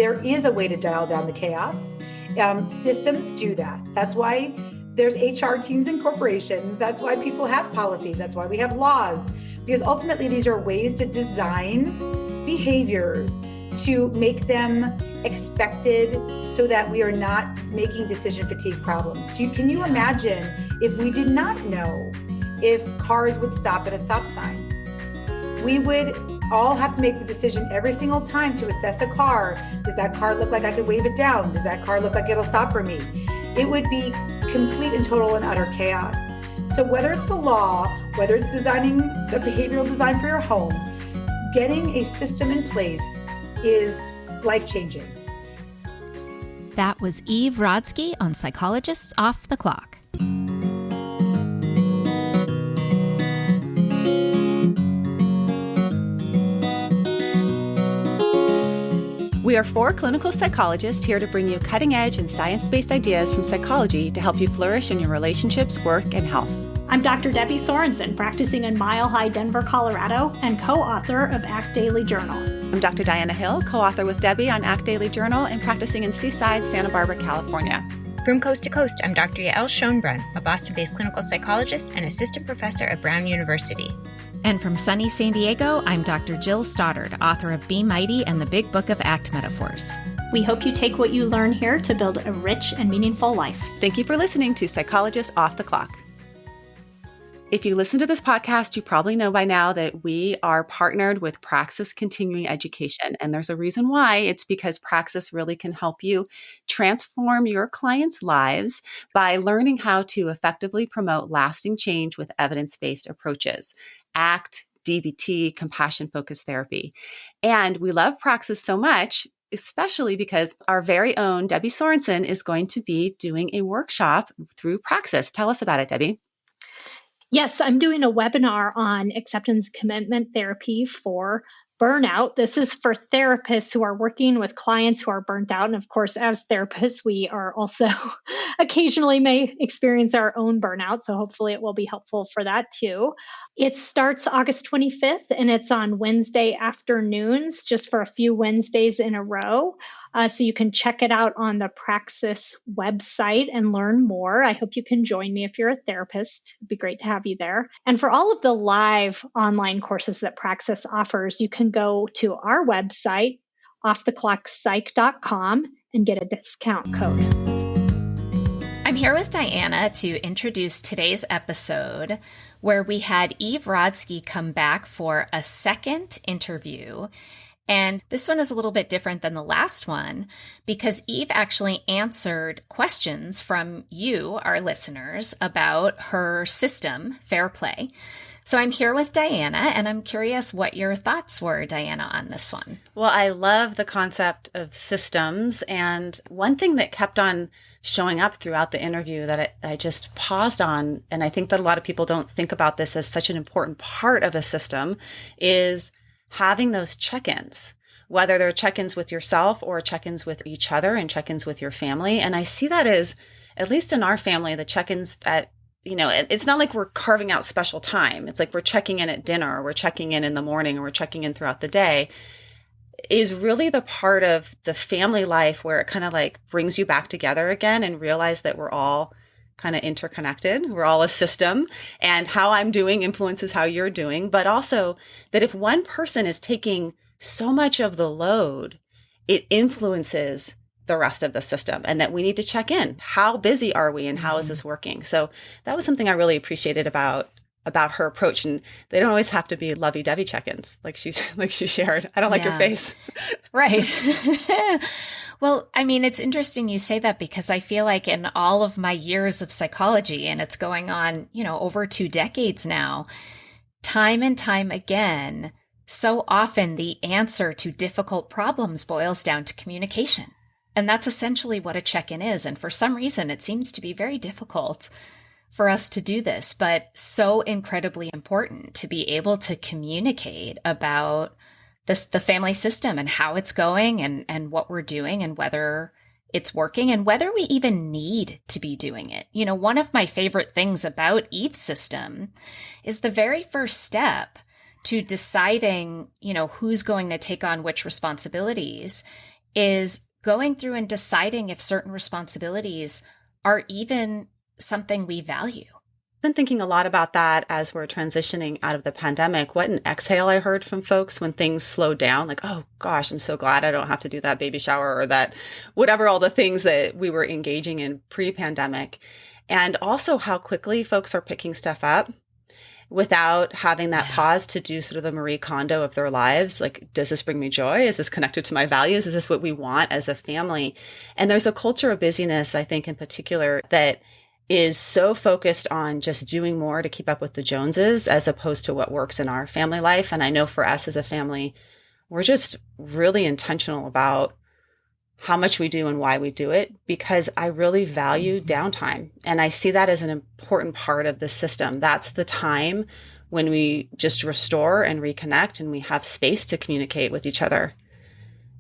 there is a way to dial down the chaos. Systems do that. That's why there's HR teams in corporations. That's why people have policies. That's why we have laws, because ultimately these are ways to design behaviors to make them expected so that we are not making decision fatigue problems. Can you imagine if we did not know if cars would stop at a stop sign? We would all have to make the decision every single time to assess a car. Does that car look like I could wave it down? Does that car look like it'll stop for me? It would be complete and total and utter chaos. So whether it's the law, whether it's designing a behavioral design for your home, getting a system in place is life-changing. That was Eve Rodsky on Psychologists Off the Clock. We are 4 clinical psychologists here to bring you cutting-edge and science-based ideas from psychology to help you flourish in your relationships, work, and health. I'm Dr. Debbie Sorensen, practicing in Mile High, Denver, Colorado, and co-author of Act Daily Journal. I'm Dr. Diana Hill, co-author with Debbie on Act Daily Journal and practicing in Seaside, Santa Barbara, California. From coast to coast, I'm Dr. Yael Schonbrun, a Boston-based clinical psychologist and assistant professor at Brown University. And from sunny San Diego, I'm Dr. Jill Stoddard, author of Be Mighty and the Big Book of Act Metaphors. We hope you take what you learn here to build a rich and meaningful life. Thank you for listening to Psychologists Off the Clock. If you listen to this podcast, you probably know by now that we are partnered with Praxis Continuing Education. And there's a reason why. It's because Praxis really can help you transform your clients' lives by learning how to effectively promote lasting change with evidence-based approaches. ACT, DBT, compassion-focused therapy. And we love Praxis so much, especially because our very own Debbie Sorensen is going to be doing a workshop through Praxis. Tell us about it, Debbie. Yes, I'm doing a webinar on acceptance commitment therapy for burnout. This is for therapists who are working with clients who are burnt out. And of course, as therapists, we are also occasionally may experience our own burnout. So hopefully it will be helpful for that too. It starts August 25th and it's on Wednesday afternoons, just for a few Wednesdays in a row. So you can check it out on the Praxis website and learn more. I hope you can join me if you're a therapist. It'd be great to have you there. And for all of the live online courses that Praxis offers, you can go to our website, offtheclockpsych.com, and get a discount code. I'm here with Diana to introduce today's episode, where we had Eve Rodsky come back for a second interview. And this one is a little bit different than the last one because Eve actually answered questions from you, our listeners, about her system, Fair Play. So I'm here with Diana, and I'm curious what your thoughts were, Diana, on this one. Well, I love the concept of systems. And one thing that kept on showing up throughout the interview that I just paused on, and I think that a lot of people don't think about this as such an important part of a system, is having those check-ins, whether they're check-ins with yourself or check-ins with each other and check-ins with your family. And I see that as, at least in our family, the check-ins that, you know, it's not like we're carving out special time. It's like we're checking in at dinner, or we're checking in the morning, or we're checking in throughout the day, is really the part of the family life where it kind of like brings you back together again and realize that we're all kind of interconnected. We're all a system, and how I'm doing influences how you're doing, but also that if one person is taking so much of the load, it influences the rest of the system, and that we need to check in. How busy are we, and how is this working? So that was something I really appreciated about her approach. And they don't always have to be lovey-dovey check-ins like she shared. I don't like your face. Right. Well, I mean, it's interesting you say that because I feel like in all of my years of psychology, and it's going on, over 2 decades now, time and time again, so often the answer to difficult problems boils down to communication. And that's essentially what a check-in is. And for some reason, it seems to be very difficult for us to do this, but so incredibly important to be able to communicate about the family system and how it's going and what we're doing and whether it's working and whether we even need to be doing it. One of my favorite things about Eve's system is the very first step to deciding, who's going to take on which responsibilities is going through and deciding if certain responsibilities are even something we value. Been thinking a lot about that as we're transitioning out of the pandemic. What an exhale I heard from folks when things slowed down. Like, oh gosh, I'm so glad I don't have to do that baby shower or that whatever, all the things that we were engaging in pre-pandemic. And also how quickly folks are picking stuff up without having that pause to do sort of the Marie Kondo of their lives. Like, does this bring me joy? Is this connected to my values? Is this what we want as a family? And there's a culture of busyness, I think in particular, that is so focused on just doing more to keep up with the Joneses as opposed to what works in our family life. And I know for us as a family, we're just really intentional about how much we do and why we do it, because I really value downtime. And I see that as an important part of the system. That's the time when we just restore and reconnect and we have space to communicate with each other.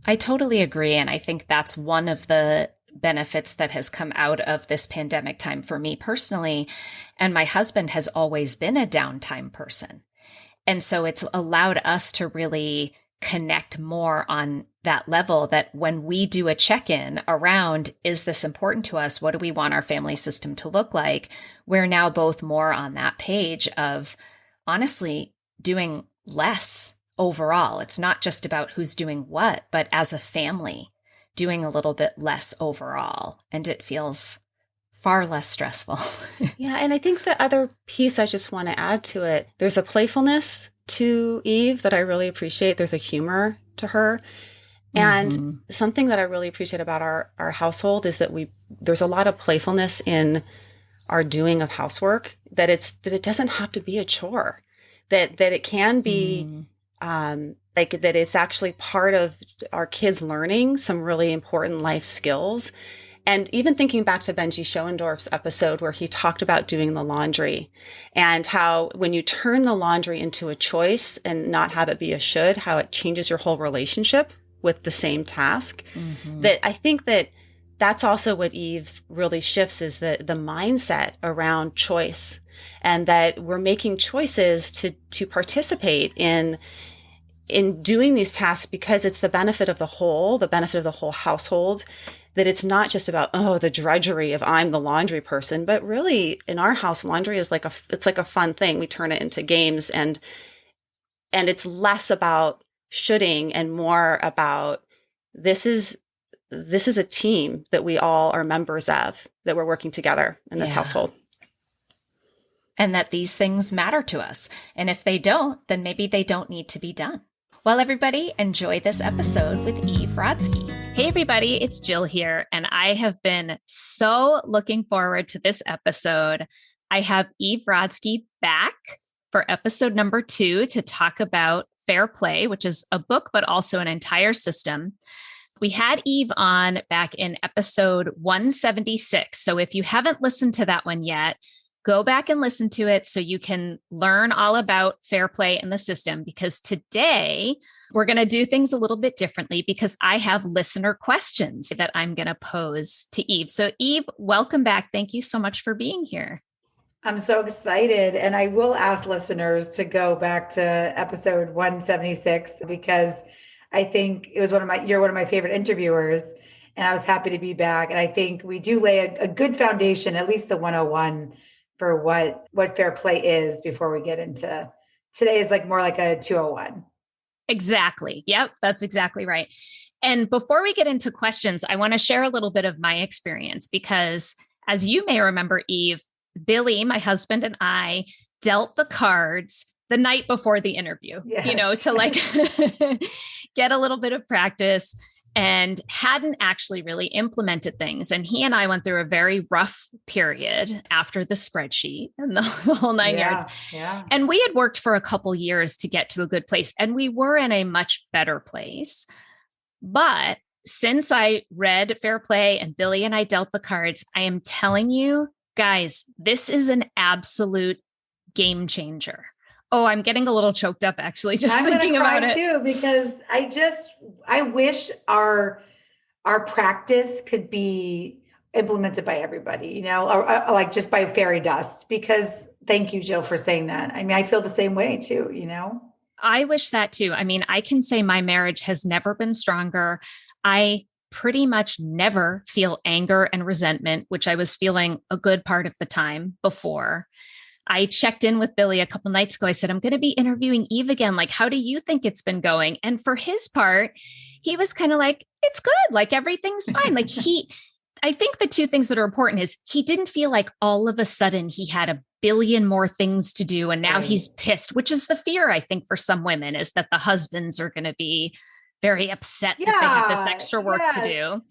I totally agree. And I think that's one of the benefits that has come out of this pandemic time for me personally. And my husband has always been a downtime person. And so it's allowed us to really connect more on that level, that when we do a check-in around, is this important to us? What do we want our family system to look like? We're now both more on that page of honestly doing less overall. It's not just about who's doing what, but as a family, doing a little bit less overall. And it feels far less stressful. Yeah. And I think the other piece I just want to add to it, there's a playfulness to Eve that I really appreciate. There's a humor to her. And something that I really appreciate about our household is that there's a lot of playfulness in our doing of housework, that it doesn't have to be a chore, that it can be like that it's actually part of our kids learning some really important life skills. And even thinking back to Benji Schoendorf's episode where he talked about doing the laundry and how when you turn the laundry into a choice and not have it be a should, how it changes your whole relationship with the same task. That I think that's also what Eve really shifts, is the mindset around choice, and that we're making choices to participate in doing these tasks because it's the benefit of the whole household, that it's not just about, the drudgery of I'm the laundry person, but really in our house, laundry is like a fun thing. We turn it into games, and it's less about shoulding and more about this is a team that we all are members of, that we're working together in this household. And that these things matter to us. And if they don't, then maybe they don't need to be done. Well, everybody, enjoy this episode with Eve Rodsky. Hey, everybody, it's Jill here, and I have been so looking forward to this episode. I have Eve Rodsky back for episode number 2 to talk about Fair Play, which is a book, but also an entire system. We had Eve on back in episode 176. So if you haven't listened to that one yet, go back and listen to it so you can learn all about fair play in the system, because today we're going to do things a little bit differently because I have listener questions that I'm going to pose to Eve. So Eve, welcome back. Thank you so much for being here. I'm so excited. And I will ask listeners to go back to episode 176, because I think it was you're one of my favorite interviewers, and I was happy to be back. And I think we do lay a good foundation, at least the 101, for what fair play is before we get into today is more like a 201. Exactly. Yep. That's exactly right. And before we get into questions, I want to share a little bit of my experience, because as you may remember, Eve, Billy, my husband, and I dealt the cards the night before the interview, to get a little bit of practice, and hadn't actually really implemented things. And he and I went through a very rough period after the spreadsheet and the whole 9 yards. Yeah. And we had worked for a couple years to get to a good place, and we were in a much better place. But since I read Fair Play and Billy and I dealt the cards, I am telling you guys, this is an absolute game changer. Oh, I'm getting a little choked up actually, just thinking about it too, because I wish our practice could be implemented by everybody, or like just by fairy dust, because thank you, Jill, for saying that. I mean, I feel the same way too, I wish that too. I mean, I can say my marriage has never been stronger. I pretty much never feel anger and resentment, which I was feeling a good part of the time before. I checked in with Billy a couple nights ago. I said, I'm going to be interviewing Eve again. Like, how do you think it's been going? And for his part, he was kind of like, it's good. Like, everything's fine. I think the two things that are important is he didn't feel like all of a sudden he had a billion more things to do. And now he's pissed, which is the fear, I think, for some women, is that the husbands are going to be very upset that they have this extra work to do.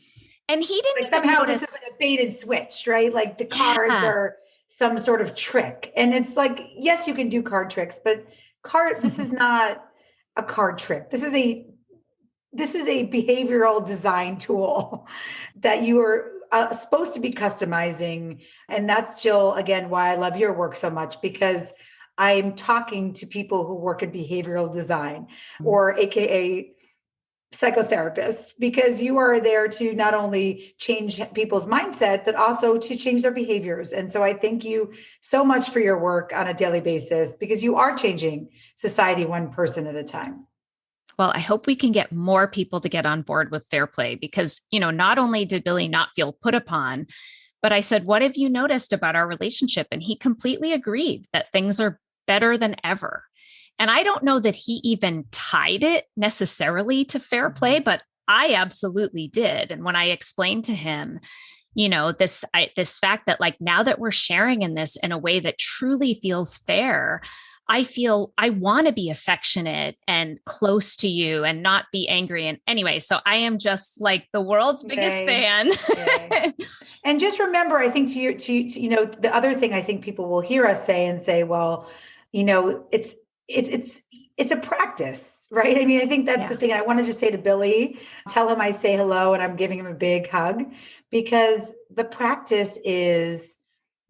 And he didn't like somehow notice. This is a bait and switch, right? Like the cards are some sort of trick. And it's like, yes, you can do card tricks, but this is not a card trick. This is a behavioral design tool that you are supposed to be customizing. And that's, Jill, again, why I love your work so much, because I'm talking to people who work in behavioral design, or AKA psychotherapists, because you are there to not only change people's mindset, but also to change their behaviors. And so I thank you so much for your work on a daily basis, because you are changing society one person at a time. Well, I hope we can get more people to get on board with fair play, because, not only did Billy not feel put upon, but I said, what have you noticed about our relationship? And he completely agreed that things are better than ever. And I don't know that he even tied it necessarily to fair play, but I absolutely did. And when I explained to him, this fact that, like, now that we're sharing in this in a way that truly feels fair, I feel I want to be affectionate and close to you and not be angry. And anyway, so I am just like the world's biggest fan. And just remember, I think to the other thing I think people will hear us say, well, it's a practice, right? I mean, I think that's the thing. I want to just say to Billy, tell him I say hello and I'm giving him a big hug, because the practice is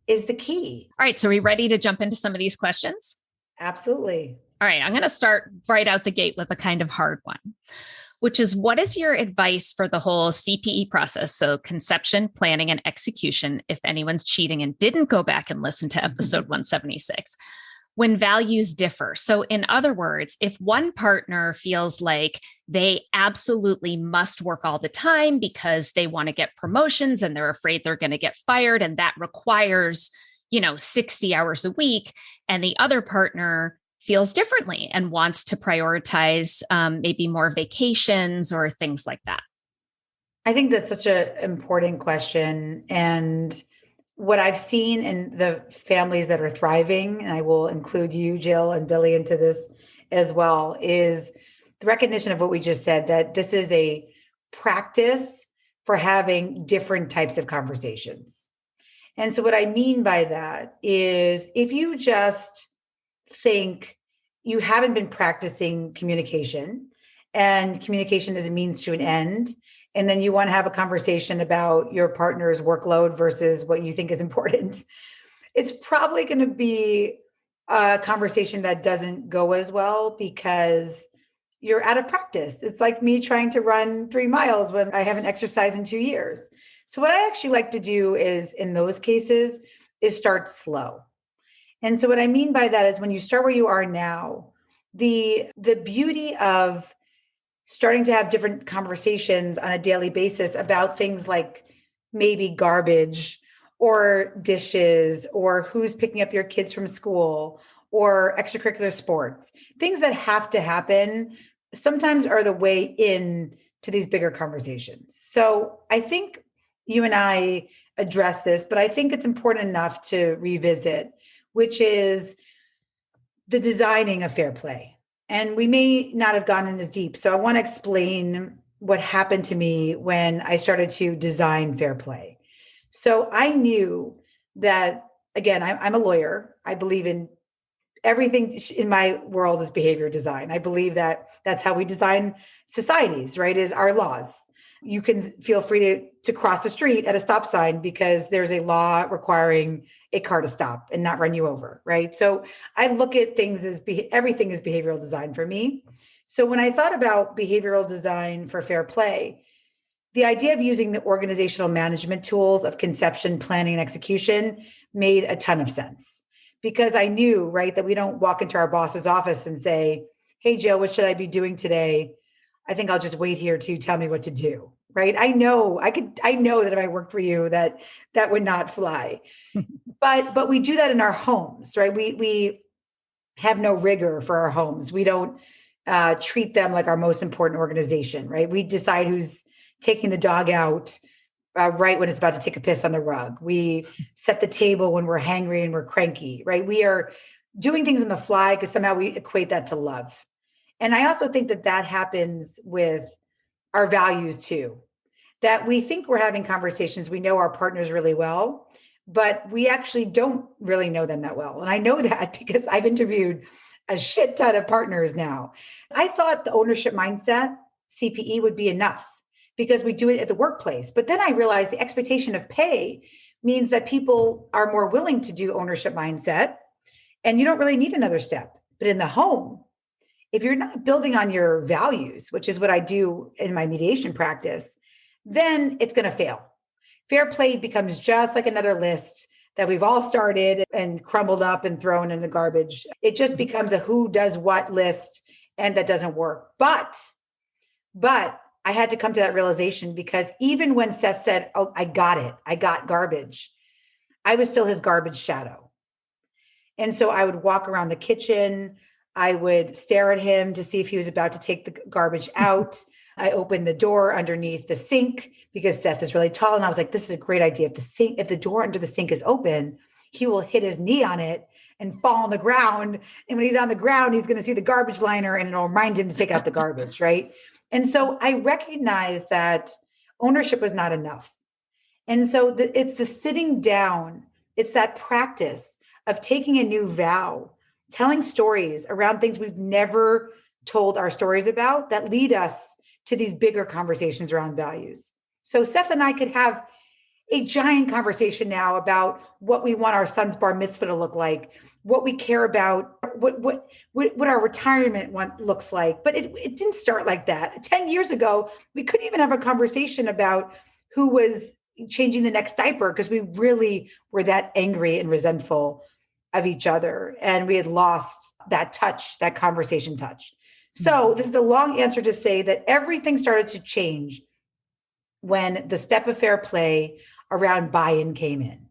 the key. All right. So are we ready to jump into some of these questions? Absolutely. All right. I'm going to start right out the gate with a kind of hard one, which is, what is your advice for the whole CPE process? So conception, planning, and execution, if anyone's cheating and didn't go back and listen to episode 176, when values differ. So in other words, if one partner feels like they absolutely must work all the time because they want to get promotions and they're afraid they're going to get fired, and that requires 60 hours a week, and the other partner feels differently and wants to prioritize maybe more vacations or things like that. I think that's such an important question. And what I've seen in the families that are thriving, and I will include you, Jill, and Billy into this as well, is the recognition of what we just said, that this is a practice for having different types of conversations. And so what I mean by that is, if you just think you haven't been practicing communication, and communication is a means to an end, and then you want to have a conversation about your partner's workload versus what you think is important, it's probably going to be a conversation that doesn't go as well, because you're out of practice. It's like me trying to run 3 miles when I haven't exercised in 2 years. So what I actually like to do is, in those cases, is start slow. And so what I mean by that is, when you start where you are now, the beauty of starting to have different conversations on a daily basis about things like maybe garbage or dishes or who's picking up your kids from school or extracurricular sports, things that have to happen sometimes are the way in to these bigger conversations. So I think you and I address this, but I think it's important enough to revisit, which is the designing of fair play. And we may not have gone in as deep. So I want to explain what happened to me when I started to design fair play. So I knew that, again, I'm a lawyer. I believe in everything in my world is behavior design. I believe that that's how we design societies, right? Is our laws. You can feel free to cross the street at a stop sign because there's a law requiring a car to stop and not run you over, right? So I look at things as everything is behavioral design for me. So when I thought about behavioral design for fair play, the idea of using the organizational management tools of conception, planning, and execution made a ton of sense, because I knew, right, that we don't walk into our boss's office and say, hey, Joe, what should I be doing today? I think I'll just wait here to tell me what to do. Right. I know that if I worked for you, that would not fly. But we do that in our homes, right? We have no rigor for our homes. We don't treat them like our most important organization, right? We decide who's taking the dog out right when it's about to take a piss on the rug. We set the table when we're hangry and we're cranky, right? We are doing things on the fly because somehow we equate that to love. And I also think that happens with our values too, that we think we're having conversations. We know our partners really well, but we actually don't really know them that well. And I know that because I've interviewed a shit ton of partners now. I thought the ownership mindset, CPE, would be enough because we do it at the workplace. But then I realized the expectation of pay means that people are more willing to do ownership mindset, and you don't really need another step. But in the home, if you're not building on your values, which is what I do in my mediation practice, then it's going to fail. Fair play becomes just like another list that we've all started and crumbled up and thrown in the garbage. It just becomes a who does what list, and that doesn't work. But I had to come to that realization because even when Seth said, "Oh, I got it. I got garbage," I was still his garbage shadow. And so I would walk around the kitchen. I would stare at him to see if he was about to take the garbage out. I opened the door underneath the sink because Seth is really tall. And I was like, this is a great idea. If the door under the sink is open, he will hit his knee on it and fall on the ground. And when he's on the ground, he's going to see the garbage liner and it'll remind him to take out the garbage, right? And so I recognized that ownership was not enough. And so it's the sitting down, it's that practice of taking a new vow, telling stories around things we've never told our stories about that lead us to these bigger conversations around values. So Seth and I could have a giant conversation now about what we want our son's bar mitzvah to look like, what we care about, what our retirement looks like. But it didn't start like that. 10 years ago, we couldn't even have a conversation about who was changing the next diaper because we really were that angry and resentful of each other. And we had lost that touch, that conversation touch. So this is a long answer to say that everything started to change when the step of fair play around buy-in came in.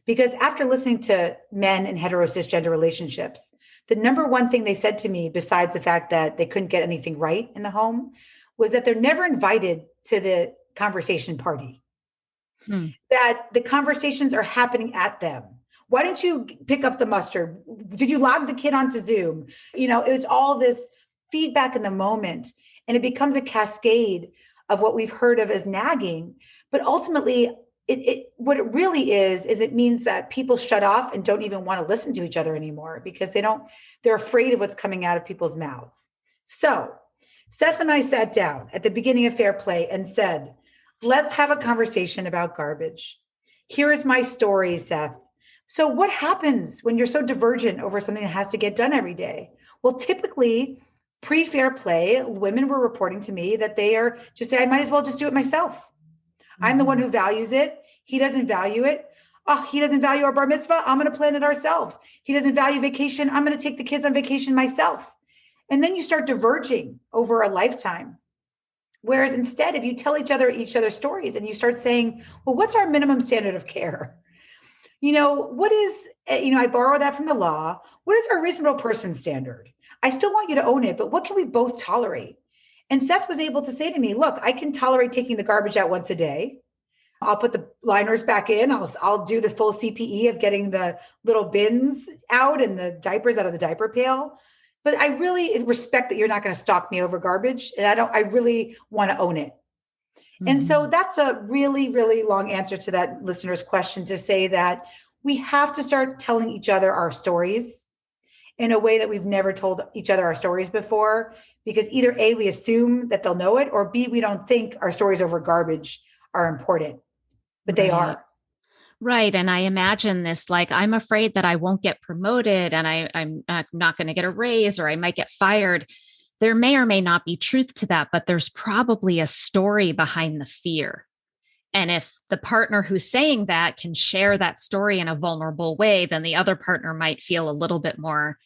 Because after listening to men in hetero cisgender relationships, the number one thing they said to me, besides the fact that they couldn't get anything right in the home, was that they're never invited to the conversation party. That the conversations are happening at them. Why didn't you pick up the mustard? Did you log the kid onto Zoom? It's all this feedback in the moment, and it becomes a cascade of what we've heard of as nagging. But ultimately, what it really is it means that people shut off and don't even want to listen to each other anymore because they're afraid of what's coming out of people's mouths. So Seth and I sat down at the beginning of Fair Play and said, let's have a conversation about garbage. Here is my story, Seth. So what happens when you're so divergent over something that has to get done every day? Well, typically, pre-Fair Play, women were reporting to me that they are just say, I might as well just do it myself. I'm the one who values it. He doesn't value it. Oh, he doesn't value our bar mitzvah. I'm going to plan it ourselves. He doesn't value vacation. I'm going to take the kids on vacation myself. And then you start diverging over a lifetime. Whereas instead, if you tell each other stories and you start saying, well, what's our minimum standard of care? What is, I borrow that from the law. What is our reasonable person standard? I still want you to own it, but what can we both tolerate? And Seth was able to say to me, look, I can tolerate taking the garbage out once a day. I'll put the liners back in. I'll do the full CPE of getting the little bins out and the diapers out of the diaper pail. But I really respect that you're not going to stalk me over garbage. And I really want to own it. And so that's a really, really long answer to that listener's question to say that we have to start telling each other our stories in a way that we've never told each other our stories before, because either A, we assume that they'll know it, or B, we don't think our stories over garbage are important, but they are. Right. And I imagine this, like, I'm afraid that I won't get promoted and I'm not going to get a raise, or I might get fired. There may or may not be truth to that, but there's probably a story behind the fear. And if the partner who's saying that can share that story in a vulnerable way, then the other partner might feel a little bit more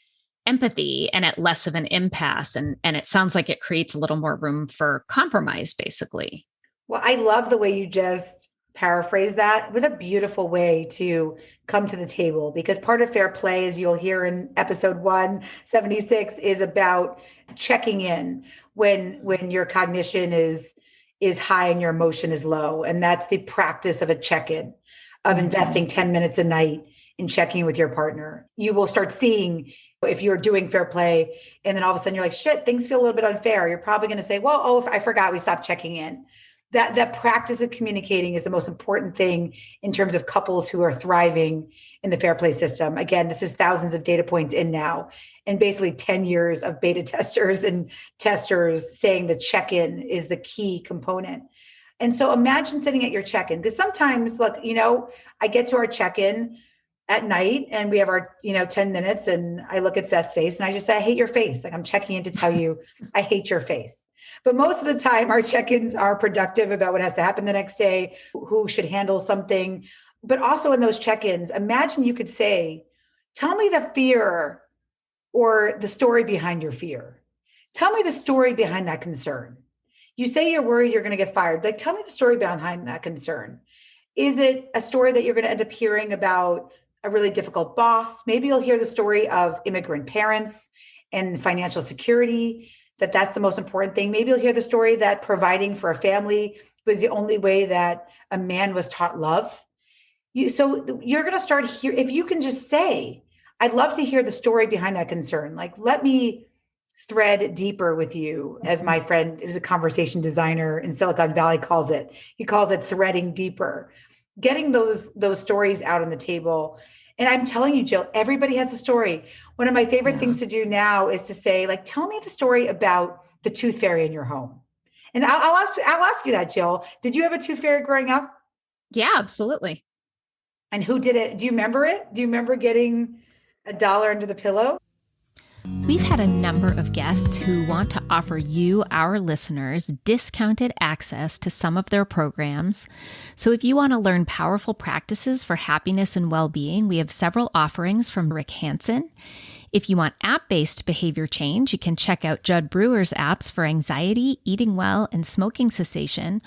empathy and at less of an impasse. And it sounds like it creates a little more room for compromise, basically. Well, I love the way you just paraphrase that. What a beautiful way to come to the table, because part of fair play, as you'll hear in episode 176, is about checking in when your cognition is high and your emotion is low. And that's the practice of a check-in, of investing 10 minutes a night in checking with your partner. You will start seeing if you're doing fair play and then all of a sudden you're like, shit, things feel a little bit unfair. You're probably going to say, well, oh, I forgot we stopped checking in. That practice of communicating is the most important thing in terms of couples who are thriving in the fair play system. Again, this is thousands of data points in now, and basically 10 years of beta testers and testers saying the check-in is the key component. And so imagine sitting at your check-in, because sometimes, look, I get to our check-in at night and we have our, 10 minutes, and I look at Seth's face and I just say, I hate your face. Like, I'm checking in to tell you I hate your face. But most of the time, our check-ins are productive about what has to happen the next day, who should handle something. But also in those check-ins, imagine you could say, tell me the fear or the story behind your fear. Tell me the story behind that concern. You say you're worried you're going to get fired. Like, tell me the story behind that concern. Is it a story that you're going to end up hearing about a really difficult boss? Maybe you'll hear the story of immigrant parents and financial security, that's the most important thing. Maybe you'll hear the story that providing for a family was the only way that a man was taught love. So you're going to start here. If you can just say, I'd love to hear the story behind that concern. Like, let me thread deeper with you, as my friend, who's a conversation designer in Silicon Valley, calls it. He calls it threading deeper, getting those stories out on the table. And I'm telling you, Jill, everybody has a story. One of my favorite things to do now is to say, like, tell me the story about the tooth fairy in your home. And I'll ask you that, Jill. Did you have a tooth fairy growing up? Yeah, absolutely. And who did it? Do you remember it? Do you remember getting $1 under the pillow? We've had a number of guests who want to offer you, our listeners, discounted access to some of their programs. So if you want to learn powerful practices for happiness and well-being, we have several offerings from Rick Hansen. If you want app-based behavior change, you can check out Judd Brewer's apps for anxiety, eating well, and smoking cessation,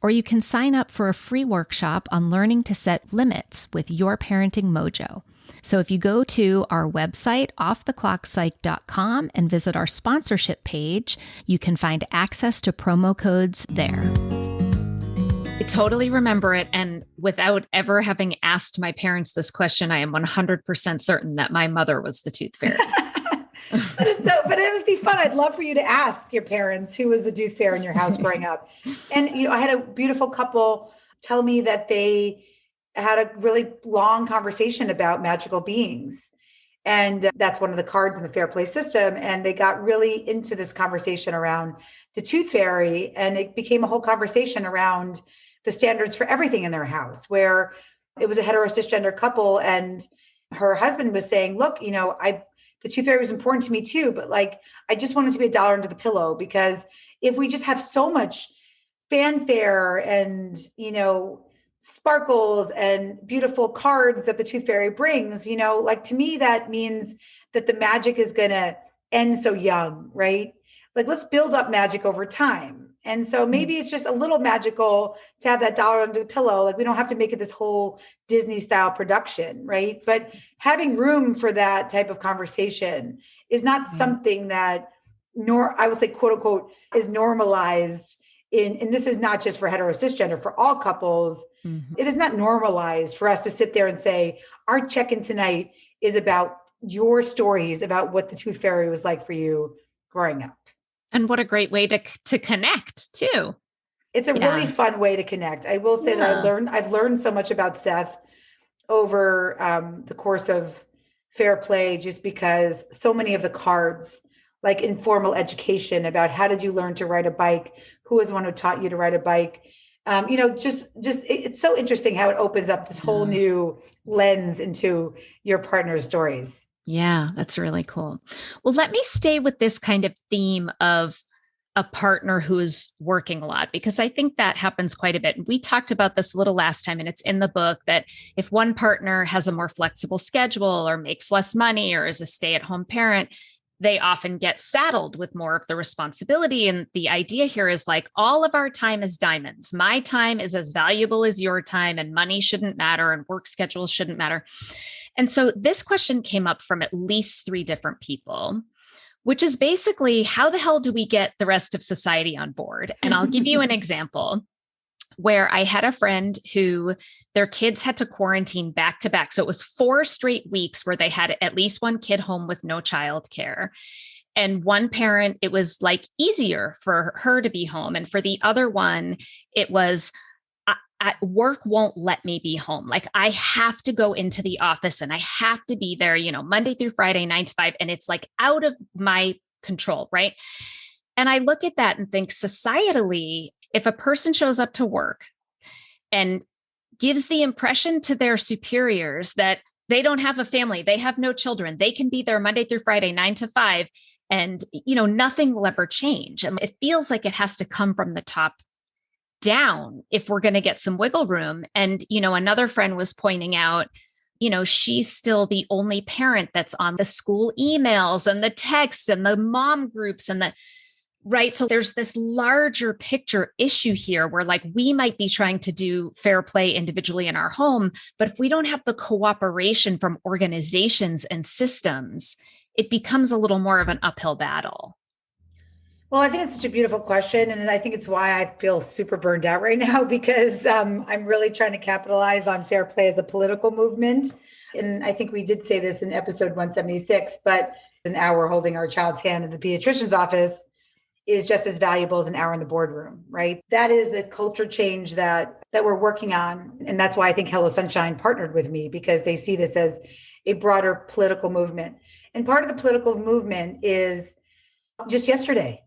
or you can sign up for a free workshop on learning to set limits with Your Parenting Mojo. So if you go to our website, offtheclockpsych.com, and visit our sponsorship page, you can find access to promo codes there. I totally remember it. And without ever having asked my parents this question, I am 100% certain that my mother was the tooth fairy. But it would be fun. I'd love for you to ask your parents who was the tooth fairy in your house growing up. And, I had a beautiful couple tell me that they had a really long conversation about magical beings. And that's one of the cards in the fair play system. And they got really into this conversation around the tooth fairy. And it became a whole conversation around the standards for everything in their house, where it was a hetero cisgender couple. And her husband was saying, look, the tooth fairy was important to me too, but like, I just wanted to be $1 under the pillow, because if we just have so much fanfare and, sparkles and beautiful cards that the tooth fairy brings, like, to me, that means that the magic is going to end so young, right? Like, let's build up magic over time. And so maybe it's just a little magical to have that $1 under the pillow. Like, we don't have to make it this whole Disney style production, right? But having room for that type of conversation is not something that, I would say, quote unquote, is normalized and this is not just for hetero cisgender, for all couples. Mm-hmm. It is not normalized for us to sit there and say, our check-in tonight is about your stories about what the tooth fairy was like for you growing up. And what a great way to connect too. It's a really fun way to connect. I will say that I've learned so much about Seth over the course of fair play, just because so many of the cards, like informal education about how did you learn to ride a bike? Who was the one who taught you to ride a bike? Just it's so interesting how it opens up this whole new lens into your partner's stories. Yeah, that's really cool. Well, let me stay with this kind of theme of a partner who is working a lot, because I think that happens quite a bit. We talked about this a little last time, and it's in the book that if one partner has a more flexible schedule or makes less money or is a stay-at-home parent, they often get saddled with more of the responsibility. And the idea here is like, all of our time is diamonds. My time is as valuable as your time, and money shouldn't matter, and work schedules shouldn't matter. And so this question came up from at least 3 different people, which is basically, how the hell do we get the rest of society on board? And I'll give you an example where I had a friend who their kids had to quarantine back to back. So it was 4 straight weeks where they had at least one kid home with no childcare. And one parent, it was like easier for her to be home. And for the other one, it was, work won't let me be home. Like, I have to go into the office and I have to be there, Monday through Friday, 9 to 5. And it's like out of my control. Right. And I look at that and think, societally, if a person shows up to work and gives the impression to their superiors that they don't have a family, they have no children, they can be there Monday through Friday, 9 to 5, and, nothing will ever change. And it feels like it has to come from the top down if we're going to get some wiggle room. And, another friend was pointing out, she's still the only parent that's on the school emails and the texts and the mom groups and right. So there's this larger picture issue here where, like, we might be trying to do fair play individually in our home, but if we don't have the cooperation from organizations and systems, it becomes a little more of an uphill battle. Well, I think it's such a beautiful question. And I think it's why I feel super burned out right now, because I'm really trying to capitalize on fair play as a political movement. And I think we did say this in episode 176, but an hour holding our child's hand in the pediatrician's office is just as valuable as an hour in the boardroom, right? That is the culture change that we're working on. And that's why I think Hello Sunshine partnered with me, because they see this as a broader political movement. And part of the political movement is just yesterday,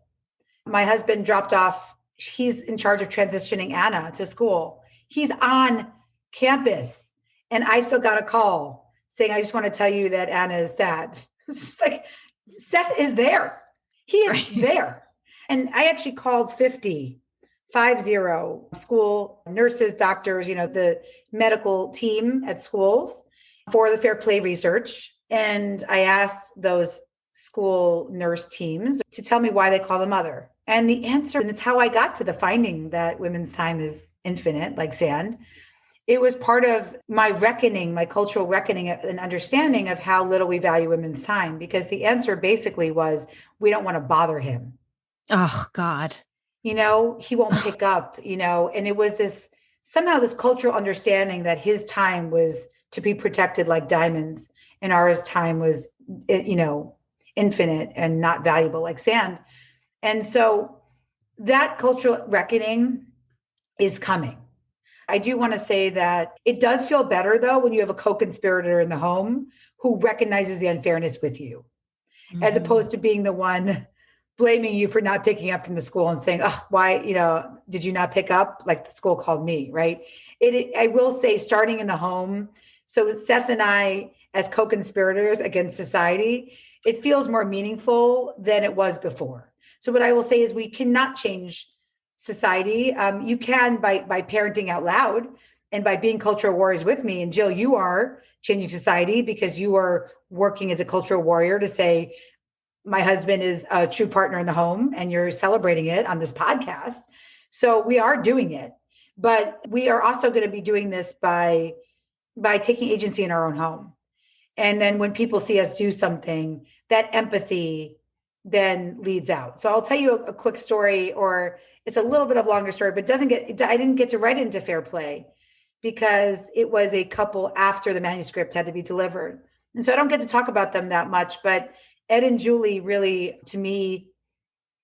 my husband dropped off, he's in charge of transitioning Anna to school. He's on campus. And I still got a call saying, I just want to tell you that Anna is sad. It's just like, Seth is there. He is there. And I actually called 50 school nurses, doctors, the medical team at schools for the fair play research. And I asked those school nurse teams to tell me why they call the mother. And the answer, and it's how I got to the finding that women's time is infinite, like sand. It was part of my reckoning, my cultural reckoning and understanding of how little we value women's time, because the answer basically was, we don't want to bother him. Oh, God. He won't pick up, and it was somehow this cultural understanding that his time was to be protected like diamonds, and ours time was, infinite and not valuable like sand. And so that cultural reckoning is coming. I do want to say that it does feel better, though, when you have a co-conspirator in the home who recognizes the unfairness with you, as opposed to being the one blaming you for not picking up from the school and saying, oh, why, did you not pick up? Like the school called me, right? I will say, starting in the home. So Seth and I, as co-conspirators against society, it feels more meaningful than it was before. So what I will say is, we cannot change society. You can by parenting out loud and by being cultural warriors with me. And Jill, you are changing society because you are working as a cultural warrior to say, my husband is a true partner in the home, and you're celebrating it on this podcast. So we are doing it, but we are also going to be doing this by taking agency in our own home. And then when people see us do something, that empathy then leads out. So I'll tell you a quick story, or it's a little bit of a longer story, but I didn't get to write into fair play because it was a couple after the manuscript had to be delivered. And so I don't get to talk about them that much, but Ed and Julie really, to me,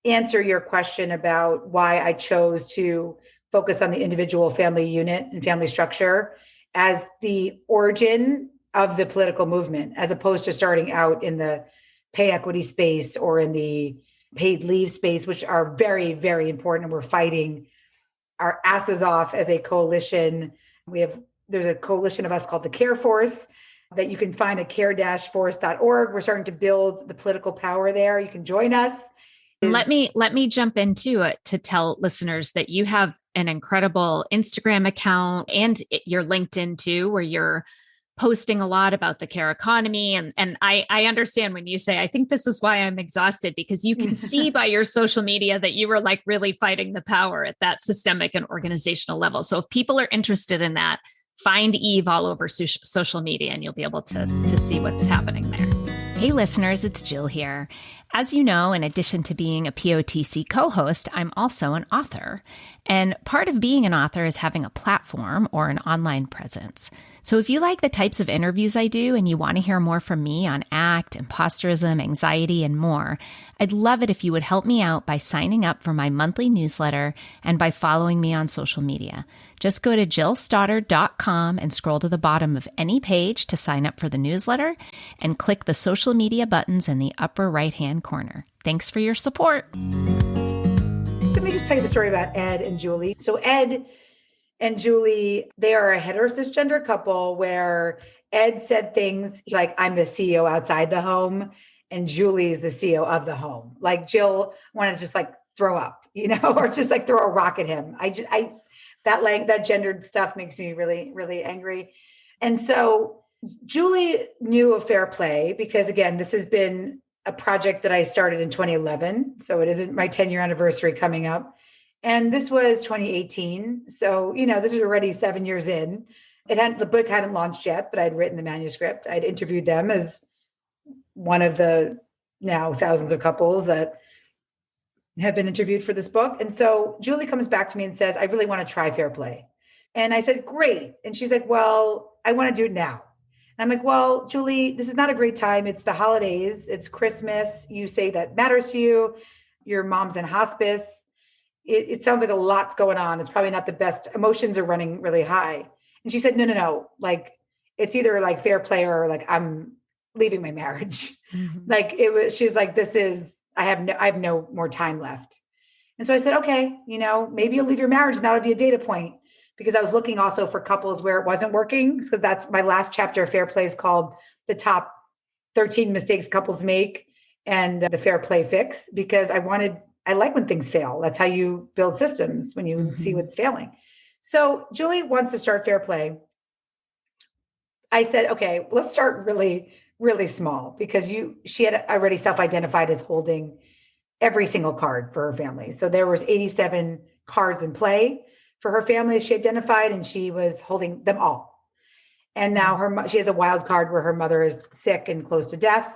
answer your question about why I chose to focus on the individual family unit and family structure as the origin of the political movement, as opposed to starting out in the pay equity space or in the paid leave space, which are very, very important. And we're fighting our asses off as a coalition. There's a coalition of us called the Care Force that you can find at care-force.org. We're starting to build the political power there. You can join us. Let me jump into it to tell listeners that you have an incredible Instagram account and your LinkedIn too, where you're posting a lot about the care economy. And I understand when you say, I think this is why I'm exhausted, because you can see by your social media that you were like really fighting the power at that systemic and organizational level. So if people are interested in that, find Eve all over social media and you'll be able to see what's happening there. Hey listeners, it's Jill here. As you know, in addition to being a POTC co-host, I'm also an author. And part of being an author is having a platform or an online presence. So if you like the types of interviews I do and you want to hear more from me on ACT, imposterism, anxiety, and more, I'd love it if you would help me out by signing up for my monthly newsletter and by following me on social media. Just go to jillstoddard.com and scroll to the bottom of any page to sign up for the newsletter and click the social media buttons in the upper right-hand corner. Thanks for your support. Let me just tell you the story about Ed and Julie. So Ed and Julie, they are a cisgender couple where Ed said things like, I'm the CEO outside the home, and Julie is the CEO of the home. Like Jill wanted to just like throw up, or just like throw a rock at him. That gendered stuff makes me really, really angry. And so Julie knew of Fair Play because, again, this has been a project that I started in 2011. So it isn't my 10-year anniversary coming up. And this was 2018. So, this is already 7 years in. The book hadn't launched yet, but I'd written the manuscript. I'd interviewed them as one of the now thousands of couples that have been interviewed for this book. And so Julie comes back to me and says, I really want to try Fair Play. And I said, great. And she's like, well, I want to do it now. And I'm like, well, Julie, this is not a great time. It's the holidays. It's Christmas. You say that matters to you. Your mom's in hospice. It sounds like a lot's going on. It's probably not the best. Emotions are running really high. And she said, no. Like, it's either like Fair Play or like, I'm leaving my marriage. Mm-hmm. She's like, I have no more time left. And so I said, okay, maybe you'll leave your marriage and that'll be a data point, because I was looking also for couples where it wasn't working. So that's my last chapter of Fair Play is called The Top 13 Mistakes Couples Make and the Fair Play Fix, because I like when things fail. That's how you build systems, when you see what's failing. So Julie wants to start Fair Play. I said, okay, let's start really, really small, because she had already self-identified as holding every single card for her family. So there was 87 cards in play for her family she identified, and she was holding them all. And now she has a wild card where her mother is sick and close to death.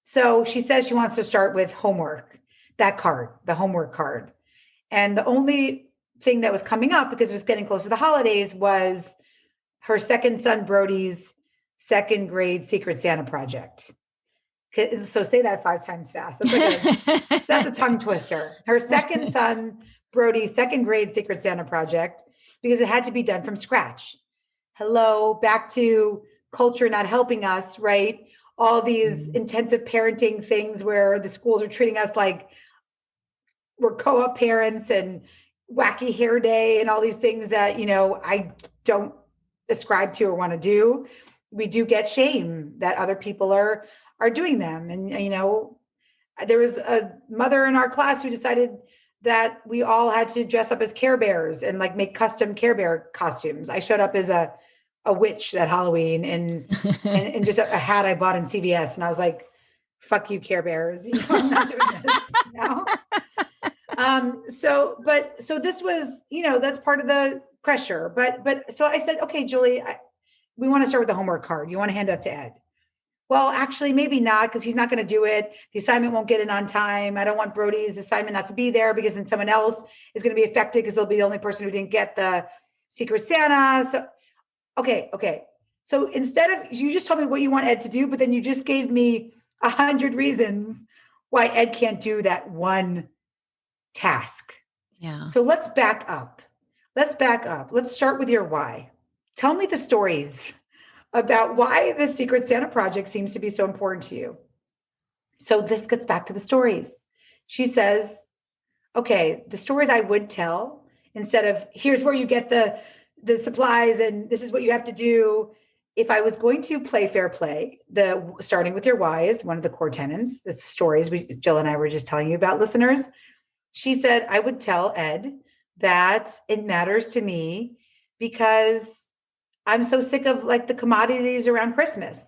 So she says she wants to start with homework, that card, the homework card. And the only thing that was coming up, because it was getting close to the holidays, was her second son, Brody's second grade Secret Santa project. So say that 5 times fast. That's a tongue twister. Her second son, Brody's second grade Secret Santa project, because it had to be done from scratch. Hello, back to culture not helping us, right? All these intensive parenting things where the schools are treating us like we're co-op parents, and wacky hair day and all these things that, I don't ascribe to or want to do. We do get shame that other people are doing them. And, there was a mother in our class who decided that we all had to dress up as Care Bears and like make custom Care Bear costumes. I showed up as a witch that Halloween and just a hat I bought in CVS. And I was like, fuck you, Care Bears. I'm not doing this now. So this was, that's part of the pressure. But so I said, okay, Julie, we want to start with the homework card. You want to hand that to Ed? Well, actually, maybe not, because he's not going to do it. The assignment won't get in on time. I don't want Brody's assignment not to be there, because then someone else is going to be affected, because they'll be the only person who didn't get the Secret Santa. So, okay. So instead of, you just told me what you want Ed to do, but then you just gave me 100 reasons why Ed can't do that one task. Yeah. So let's back up. Let's start with your why. Tell me the stories about why the Secret Santa project seems to be so important to you. So this gets back to the stories. She says, okay, the stories I would tell, instead of here's where you get the supplies and this is what you have to do, if I was going to play fair play, the starting with your why is one of the core tenets. The stories Jill and I were just telling you about, listeners. She said, I would tell Ed that it matters to me because I'm so sick of like the commodities around Christmas.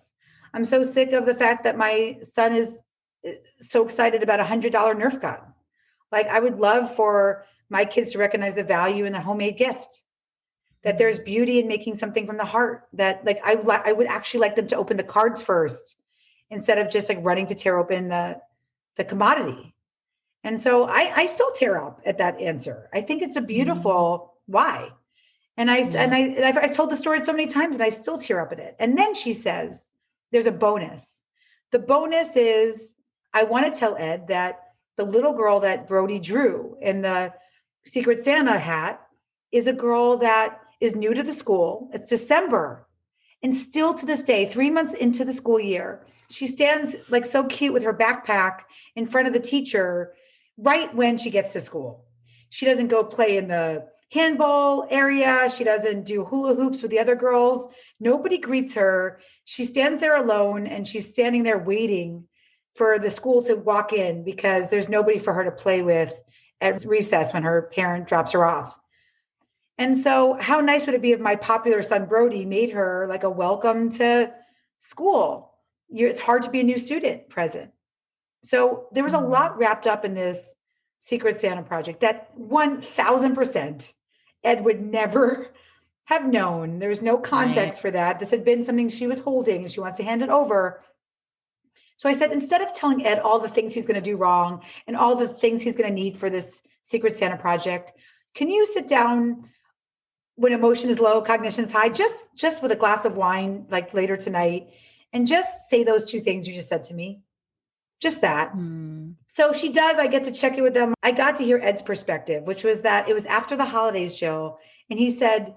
I'm so sick of the fact that my son is so excited about $100 Nerf gun. Like I would love for my kids to recognize the value in the homemade gift, that there's beauty in making something from the heart, that like I would actually like them to open the cards first instead of just like running to tear open the commodity. And so I still tear up at that answer. I think it's a beautiful why. And I've told the story so many times and I still tear up at it. And then she says, there's a bonus. The bonus is I want to tell Ed that the little girl that Brody drew in the Secret Santa hat is a girl that is new to the school. It's December. And still to this day, 3 months into the school year, she stands like so cute with her backpack in front of the teacher right when she gets to school. She doesn't go play in the handball area. She doesn't do hula hoops with the other girls. Nobody greets her. She stands there alone and she's standing there waiting for the school to walk in because there's nobody for her to play with at recess when her parent drops her off. And so how nice would it be if my popular son, Brody, made her like a welcome to school? It's hard to be a new student present. So there was a lot wrapped up in this Secret Santa project that 1000% Ed would never have known. There's no context for that. This had been something she was holding and she wants to hand it over. So I said, instead of telling Ed all the things he's going to do wrong and all the things he's going to need for this Secret Santa project, can you sit down when emotion is low, cognition is high, just with a glass of wine, like later tonight, and just say those two things you just said to me? Just that. So she does. I get to check in with them. I got to hear Ed's perspective, which was that it was after the holidays, Jill. And he said,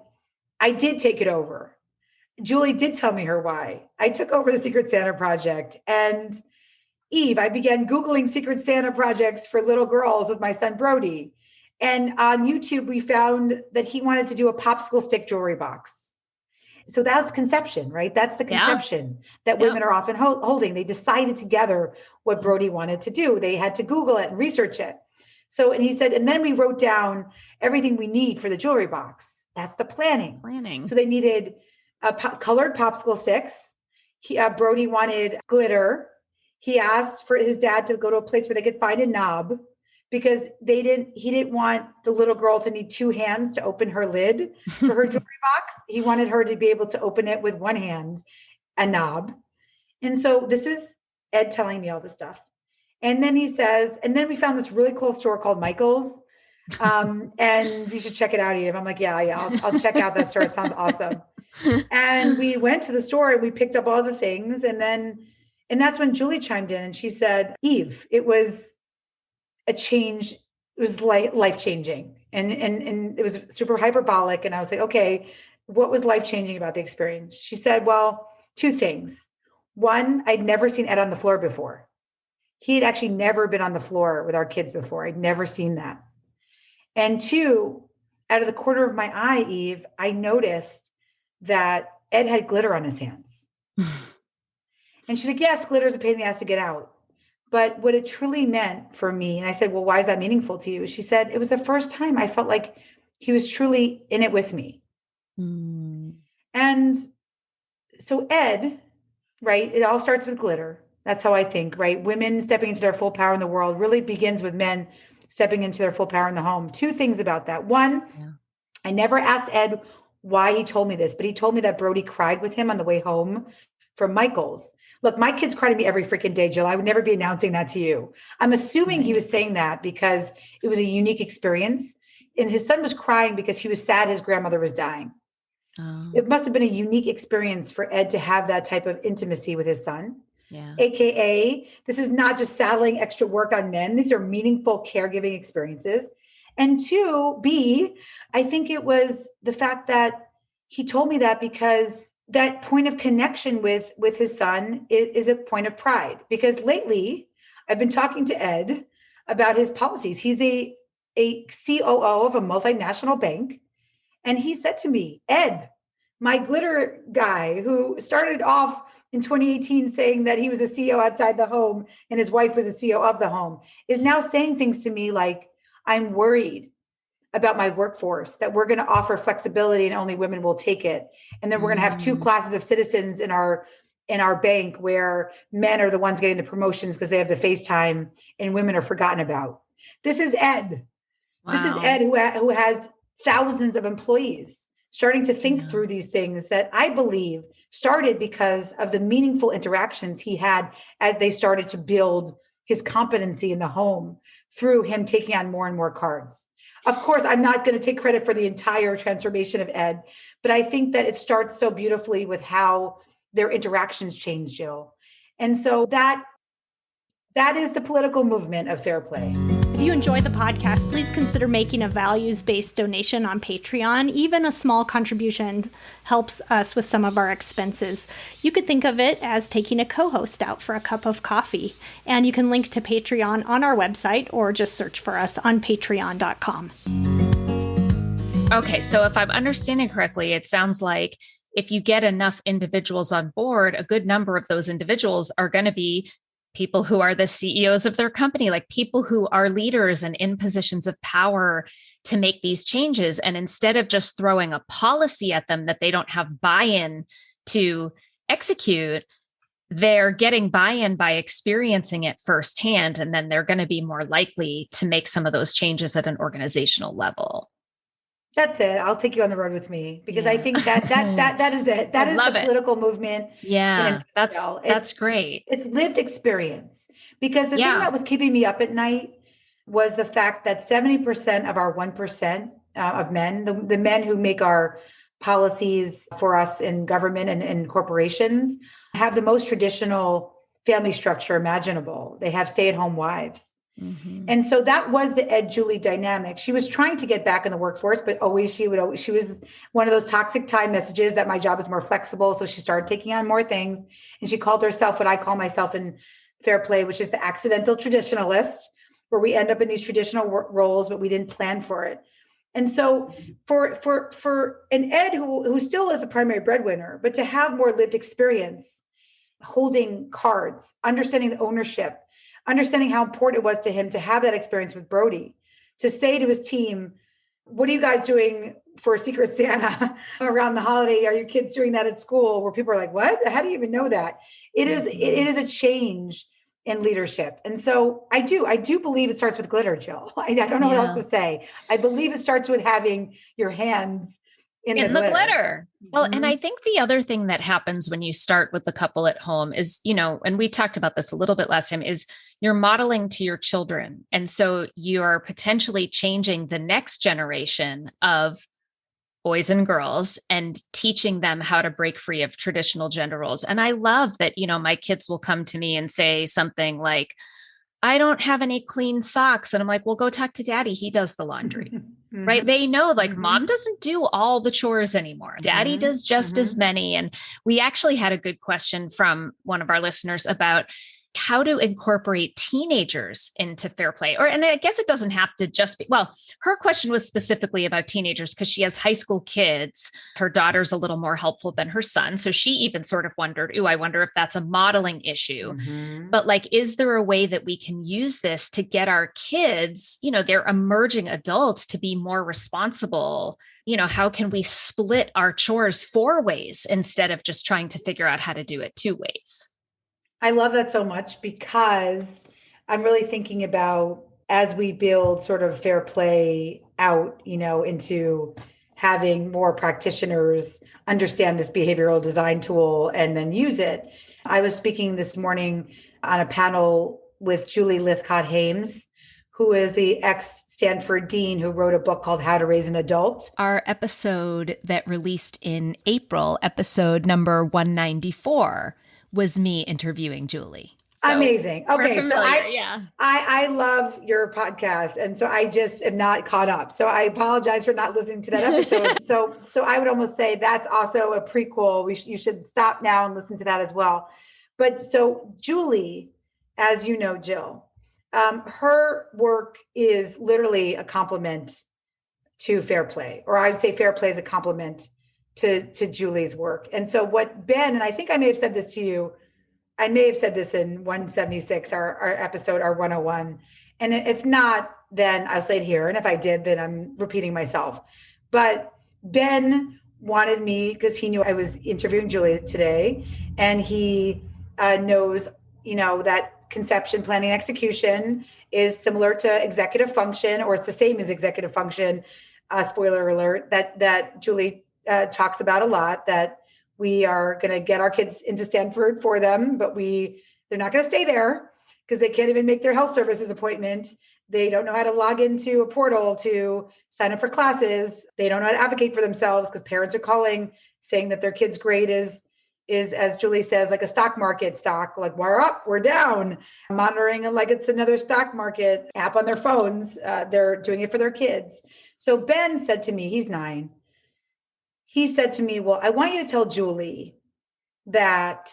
I did take it over. Julie did tell me her why. I took over the Secret Santa project. And Eve, I began Googling Secret Santa projects for little girls with my son, Brody. And on YouTube, we found that he wanted to do a popsicle stick jewelry box. So that's conception, right? That's the conception that women are often holding. They decided together what Brody wanted to do. They had to Google it and research it. So, and he said, and then we wrote down everything we need for the jewelry box. That's the planning. So they needed colored popsicle sticks. Brody wanted glitter. He asked for his dad to go to a place where they could find a knob because he didn't want the little girl to need two hands to open her lid for her jewelry box. He wanted her to be able to open it with one hand, a knob. And so this is Ed telling me all this stuff. And then he says, and then we found this really cool store called Michael's. And you should check it out, Eve. I'm like, I'll check out that store. It sounds awesome. And we went to the store and we picked up all the things. And that's when Julie chimed in and she said, Eve, it was a change. It was life-changing and it was super hyperbolic. And I was like, okay, what was life-changing about the experience? She said, well, two things. One, I'd never seen Ed on the floor before. He had actually never been on the floor with our kids before. I'd never seen that. And two, out of the corner of my eye, Eve, I noticed that Ed had glitter on his hands. And she's like, yes, glitter is a pain in the ass to get out. But what it truly meant for me, and I said, well, why is that meaningful to you? She said, it was the first time I felt like he was truly in it with me. And so Ed, right, it all starts with glitter. That's how I think, right? Women stepping into their full power in the world really begins with men stepping into their full power in the home. Two things about that. One, I never asked Ed why he told me this, but he told me that Brody cried with him on the way home from Michael's. Look, my kids cry to me every freaking day, Jill. I would never be announcing that to you. I'm assuming he was saying that because it was a unique experience. And his son was crying because he was sad his grandmother was dying. It must have been a unique experience for Ed to have that type of intimacy with his son. AKA, this is not just saddling extra work on men. These are meaningful caregiving experiences. And two, B, I think it was the fact that he told me that because that point of connection with his son is a point of pride. Because lately I've been talking to Ed about his policies. He's a COO of a multinational bank. And he said to me, Ed, My glitter guy who started off in 2018 saying that he was a CEO outside the home and his wife was a CEO of the home is now saying things to me like, I'm worried about my workforce, that we're going to offer flexibility and only women will take it. And then we're going to have two classes of citizens in our bank where men are the ones getting the promotions because they have the FaceTime and women are forgotten about. This is Ed. Wow. This is Ed who has thousands of employees starting to think through these things that I believe started because of the meaningful interactions he had as they started to build his competency in the home through him taking on more and more cards. Of course, I'm not going to take credit for the entire transformation of Ed, but I think that it starts so beautifully with how their interactions change, Jill. And so that is the political movement of fair play. If you enjoy the podcast, please consider making a values-based donation on Patreon. Even a small contribution helps us with some of our expenses. You could think of it as taking a co-host out for a cup of coffee. And you can link to Patreon on our website or just search for us on patreon.com. Okay, so if I'm understanding correctly, it sounds like if you get enough individuals on board, a good number of those individuals are going to be people who are the CEOs of their company, like people who are leaders and in positions of power to make these changes. And instead of just throwing a policy at them that they don't have buy-in to execute, they're getting buy-in by experiencing it firsthand. And then they're going to be more likely to make some of those changes at an organizational level. That's it. I'll take you on the road with me because I think that is it. That is the political movement. Yeah, that's great. It's lived experience because the thing that was keeping me up at night was the fact that 70% of our 1% of men, the men who make our policies for us in government and corporations, have the most traditional family structure imaginable. They have stay-at-home wives. Mm-hmm. And so that was the Ed Julie dynamic. She was trying to get back in the workforce, but she was one of those toxic time messages that my job is more flexible. So she started taking on more things. And she called herself what I call myself in fair play, which is the accidental traditionalist, where we end up in these traditional roles, but we didn't plan for it. And so for an Ed who still is a primary breadwinner, but to have more lived experience, holding cards, understanding the ownership, understanding how important it was to him to have that experience with Brody, to say to his team, what are you guys doing for Secret Santa around the holiday? Are your kids doing that at school? Where people are like, what? How do you even know that? It is a change in leadership. And so I do believe it starts with glitter, Jill. I don't know what else to say. I believe it starts with having your hands in the glitter. Well, and I think the other thing that happens when you start with the couple at home is, and we talked about this a little bit last time, is you're modeling to your children. And so you're potentially changing the next generation of boys and girls and teaching them how to break free of traditional gender roles. And I love that, my kids will come to me and say something like, I don't have any clean socks. And I'm like, well, go talk to daddy. He does the laundry, right? They know mom doesn't do all the chores anymore. Daddy does just as many. And we actually had a good question from one of our listeners about how to incorporate teenagers into fair play. And I guess it doesn't have to just be, her question was specifically about teenagers because she has high school kids. Her daughter's a little more helpful than her son. So she even sort of wondered, I wonder if that's a modeling issue. Mm-hmm. But is there a way that we can use this to get our kids, they're emerging adults, to be more responsible? How can we split our chores 4 ways instead of just trying to figure out how to do it 2 ways? I love that so much because I'm really thinking about as we build sort of fair play out, into having more practitioners understand this behavioral design tool and then use it. I was speaking this morning on a panel with Julie Lythcott-Hames, who is the ex-Stanford dean who wrote a book called How to Raise an Adult. Our episode that released in April, episode number 194, was me interviewing Julie. So amazing. Okay. So I love your podcast. And so I just am not caught up. So I apologize for not listening to that episode. So I would almost say that's also a prequel. You should stop now and listen to that as well. But so Julie, as you know, Jill, her work is literally a complement to fair play, or I would say fair play is a complement to Julie's work. And so what Ben, and I think I may have said this to you, I may have said this in 176, our episode, our 101. And if not, then I'll say it here. And if I did, then I'm repeating myself. But Ben wanted me, because he knew I was interviewing Julie today, and he knows, that conception, planning, execution is similar to executive function, or it's the same as executive function. Spoiler alert, that Julie talks about a lot, that we are going to get our kids into Stanford for them, but they're not going to stay there because they can't even make their health services appointment. They don't know how to log into a portal to sign up for classes. They don't know how to advocate for themselves because parents are calling saying that their kid's grade is, as Julie says, like a stock market stock, like we're up, we're down, monitoring it like it's another stock market app on their phones. They're doing it for their kids. So Ben said to me, he's 9. He said to me, well, I want you to tell Julie that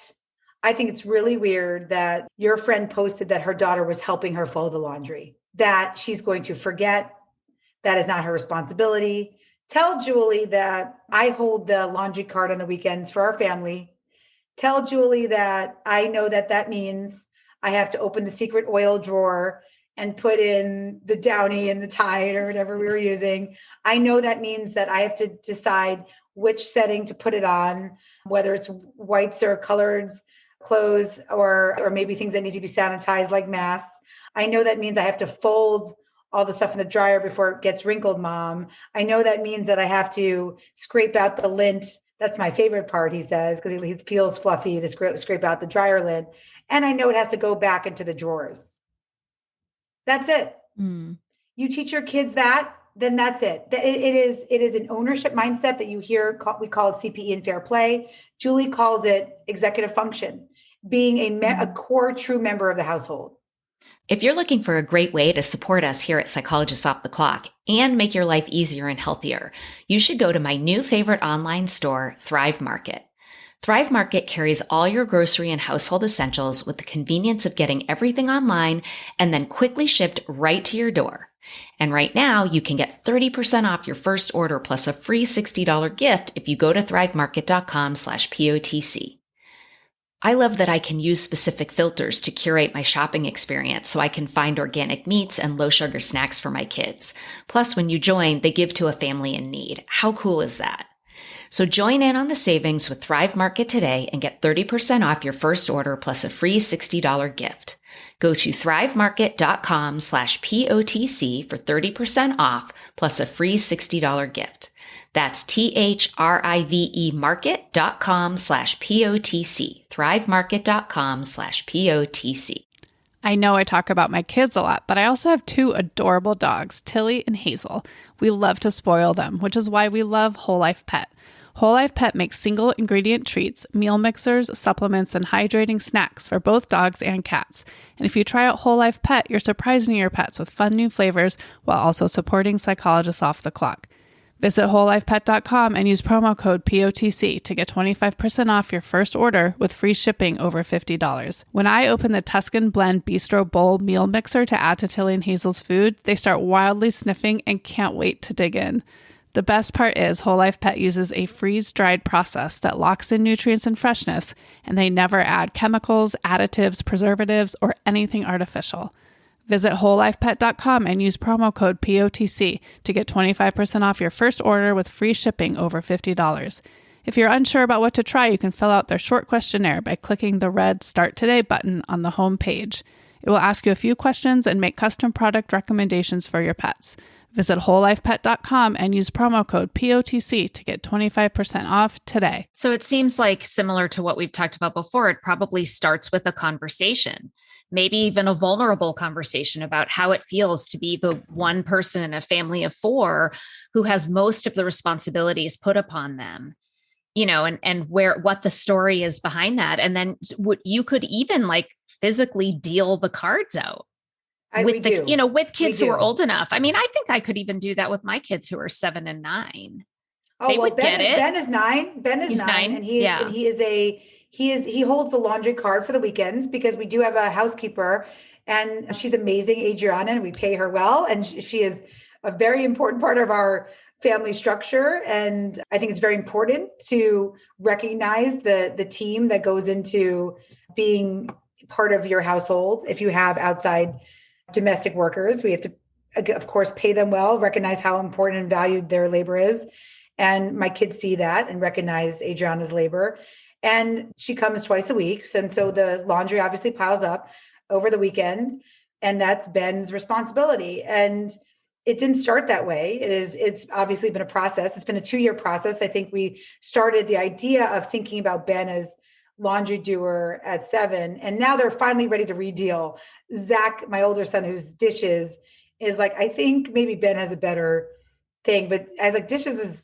I think it's really weird that your friend posted that her daughter was helping her fold the laundry, that she's going to forget. That is not her responsibility. Tell Julie that I hold the laundry cart on the weekends for our family. Tell Julie that I know that means I have to open the secret oil drawer and put in the Downy and the Tide or whatever we were using. I know that means that I have to decide which setting to put it on, whether it's whites or coloreds, clothes, or maybe things that need to be sanitized like masks. I know that means I have to fold all the stuff in the dryer before it gets wrinkled, Mom. I know that means that I have to scrape out the lint. That's my favorite part, he says, because it feels fluffy to scrape out the dryer lint. And I know it has to go back into the drawers. That's it. You teach your kids that, then that's it. It is an ownership mindset that you hear. We call it CPE and fair play. Julie calls it executive function, being a core true member of the household. If you're looking for a great way to support us here at Psychologists Off the Clock and make your life easier and healthier, you should go to my new favorite online store, Thrive Market. Thrive Market carries all your grocery and household essentials with the convenience of getting everything online and then quickly shipped right to your door. And right now, you can get 30% off your first order plus a free $60 gift if you go to thrivemarket.com/POTC. I love that I can use specific filters to curate my shopping experience so I can find organic meats and low sugar snacks for my kids. Plus, when you join, they give to a family in need. How cool is that? So join in on the savings with Thrive Market today and get 30% off your first order plus a free $60 gift. Go to thrivemarket.com/POTC for 30% off plus a free $60 gift. That's THRIVE market.com/POTC. thrivemarket.com/POTC. I know I talk about my kids a lot, but I also have 2 adorable dogs, Tilly and Hazel. We love to spoil them, which is why we love Whole Life Pet. Whole Life Pet makes single ingredient treats, meal mixers, supplements, and hydrating snacks for both dogs and cats. And if you try out Whole Life Pet, you're surprising your pets with fun new flavors while also supporting Psychologists Off the Clock. Visit wholelifepet.com and use promo code POTC to get 25% off your first order with free shipping over $50. When I open the Tuscan Blend Bistro Bowl meal mixer to add to Tilly and Hazel's food, they start wildly sniffing and can't wait to dig in. The best part is Whole Life Pet uses a freeze-dried process that locks in nutrients and freshness, and they never add chemicals, additives, preservatives, or anything artificial. Visit wholelifepet.com and use promo code POTC to get 25% off your first order with free shipping over $50. If you're unsure about what to try, you can fill out their short questionnaire by clicking the red Start Today button on the home page. It will ask you a few questions and make custom product recommendations for your pets. Visit wholelifepet.com and use promo code POTC to get 25% off today. So it seems like, similar to what we've talked about before, it probably starts with a conversation, maybe even a vulnerable conversation about how it feels to be the one person in a family of 4 who has most of the responsibilities put upon them, and what the story is behind that. And then you could even physically deal the cards out. With kids who are old enough. I mean, I think I could even do that with my kids who are 7 and 9. Oh, they would Ben, get it. Ben is 9. He's 9, and he holds the laundry card for the weekends because we do have a housekeeper, and she's amazing, Adriana, and we pay her well, and she is a very important part of our family structure. And I think it's very important to recognize the team that goes into being part of your household. If you have outside domestic workers, we have to, of course, pay them well, recognize how important and valued their labor is. And my kids see that and recognize Adriana's labor. And she comes twice a week. And so the laundry obviously piles up over the weekend. And that's Ben's responsibility. And it didn't start that way. It's obviously been a process. It's been a 2-year process. I think we started the idea of thinking about Ben as laundry doer at 7. And now they're finally ready to redeal. Zach, my older son, who's dishes, is like, I think maybe Ben has a better thing, but I was like, dishes is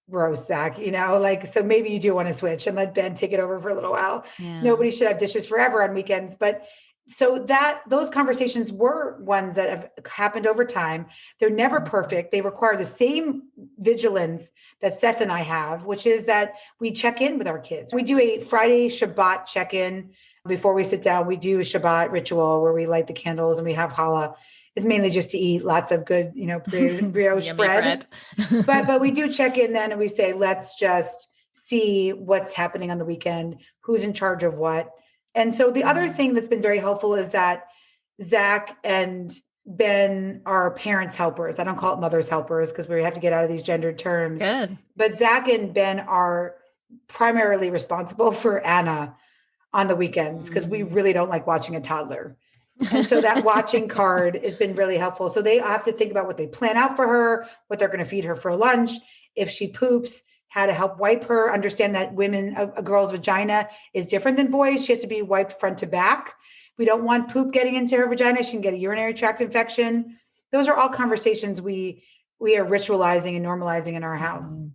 gross, Zach, like, so maybe you do want to switch and let Ben take it over for a little while. Yeah. Nobody should have dishes forever on weekends. But so those conversations were ones that have happened over time. They're never perfect. They require the same vigilance that Seth and I have, which is that we check in with our kids. We do a Friday Shabbat check-in before we sit down. We do a Shabbat ritual where we light the candles and we have challah. It's mainly just to eat lots of good, brioche bread. but we do check in then and we say, let's just see what's happening on the weekend, who's in charge of what. And so the other thing that's been very helpful is that Zach and Ben are parents' helpers. I don't call it mothers' helpers because we have to get out of these gendered terms. Good. But Zach and Ben are primarily responsible for Anna on the weekends because we really don't like watching a toddler. And so that watching card has been really helpful. So they have to think about what they plan out for her, what they're going to feed her for lunch, if she poops, how to help wipe her, understand that a girl's vagina is different than boys. She has to be wiped front to back. We don't want poop getting into her vagina. She can get a urinary tract infection. Those are all conversations we are ritualizing and normalizing in our house.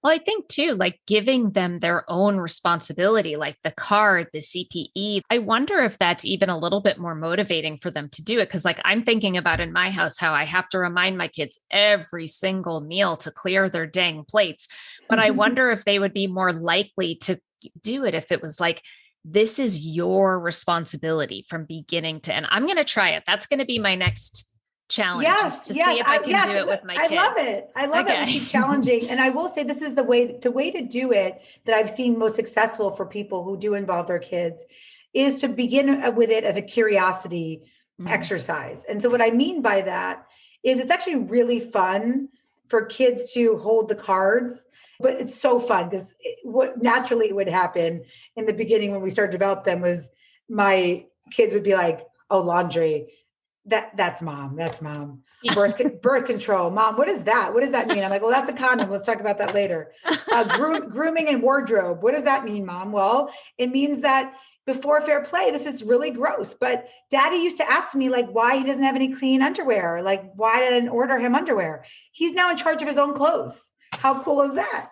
Well, I think too, like giving them their own responsibility, like the card, the CPE. I wonder if that's even a little bit more motivating for them to do it. Cause like I'm thinking about in my house, how I have to remind my kids every single meal to clear their dang plates. But I wonder if they would be more likely to do it if it was like, this is your responsibility from beginning to end. I'm going to try it. That's going to be my next challenge, just to see if I can do it with my kids. I love it. I love that we keep challenging. And I will say this is the way to do it that I've seen most successful for people who do involve their kids is to begin with it as a curiosity exercise. And so what I mean by that is it's actually really fun for kids to hold the cards, but it's so fun because what naturally would happen in the beginning when we started to develop them was my kids would be like, oh, laundry. That's mom. Birth control. Mom, what is that? What does that mean? I'm like, well, that's a condom. Let's talk about that later. Grooming and wardrobe. What does that mean, Mom? Well, it means that before fair play, this is really gross. But Daddy used to ask me like why he doesn't have any clean underwear. Like why didn't I order him underwear? He's now in charge of his own clothes. How cool is that?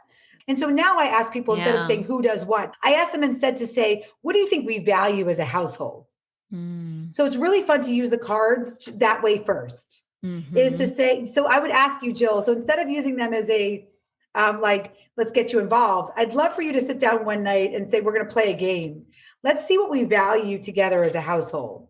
And so now I ask people instead of saying who does what, I ask them instead to say, what do you think we value as a household? So it's really fun to use the cards that way first, is to say, so I would ask you, Jill, so instead of using them as a, like, let's get you involved, I'd love for you to sit down one night and say, we're going to play a game. Let's see what we value together as a household.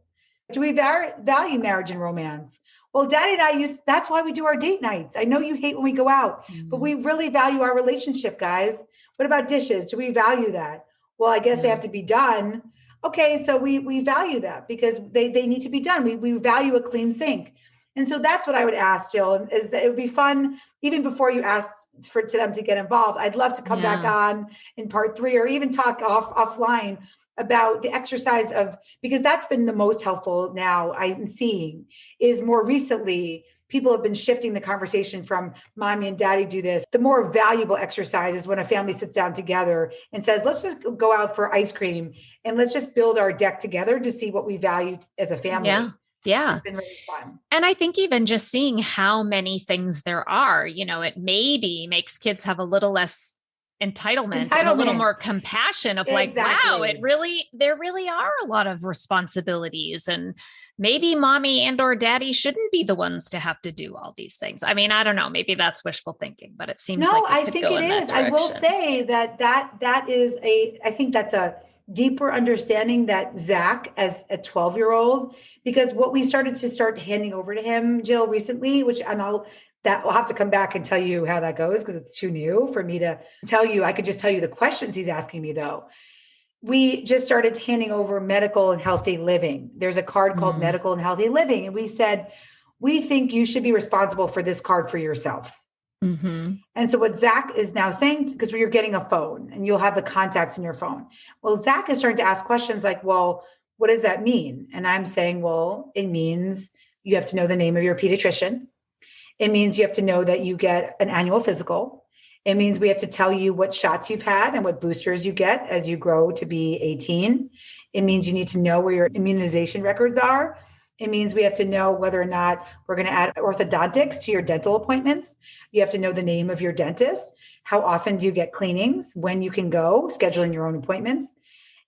Do we value marriage and romance? Well, Daddy and I that's why we do our date nights. I know you hate when we go out, but we really value our relationship, guys. What about dishes? Do we value that? Well, I guess they have to be done. Okay, so we value that because they need to be done. We value a clean sink. And so that's what I would ask, Jill, is that it would be fun, even before you ask to them to get involved. I'd love to come back on in part 3 or even talk offline about the exercise of, because that's been the most helpful now I'm seeing, is more recently people have been shifting the conversation from mommy and daddy do this. The more valuable exercise is when a family sits down together and says, let's just go out for ice cream and let's just build our deck together to see what we value as a family. Yeah. It's been really fun. And I think even just seeing how many things there are, it maybe makes kids have a little less entitlement and a little more compassion of like, wow, there really are a lot of responsibilities, and maybe mommy and or daddy shouldn't be the ones to have to do all these things. I mean, I don't know, maybe that's wishful thinking, but it seems like I think it is. I will say that is I think that's a deeper understanding that Zach as a 12-year-old, because what we started handing over to him, Jill, recently, which, and that I'll have to come back and tell you how that goes because it's too new for me to tell you. I could just tell you the questions he's asking me though. We just started handing over medical and healthy living. There's a card called medical and healthy living. And we said, we think you should be responsible for this card for yourself. Mm-hmm. And so what Zach is now saying, because you're getting a phone and you'll have the contacts in your phone. Well, Zach is starting to ask questions like, well, what does that mean? And I'm saying, well, it means you have to know the name of your pediatrician. It means you have to know that you get an annual physical. It means we have to tell you what shots you've had and what boosters you get as you grow to be 18. It means you need to know where your immunization records are. It means we have to know whether or not we're going to add orthodontics to your dental appointments. You have to know the name of your dentist. How often do you get cleanings? When you can go, scheduling your own appointments.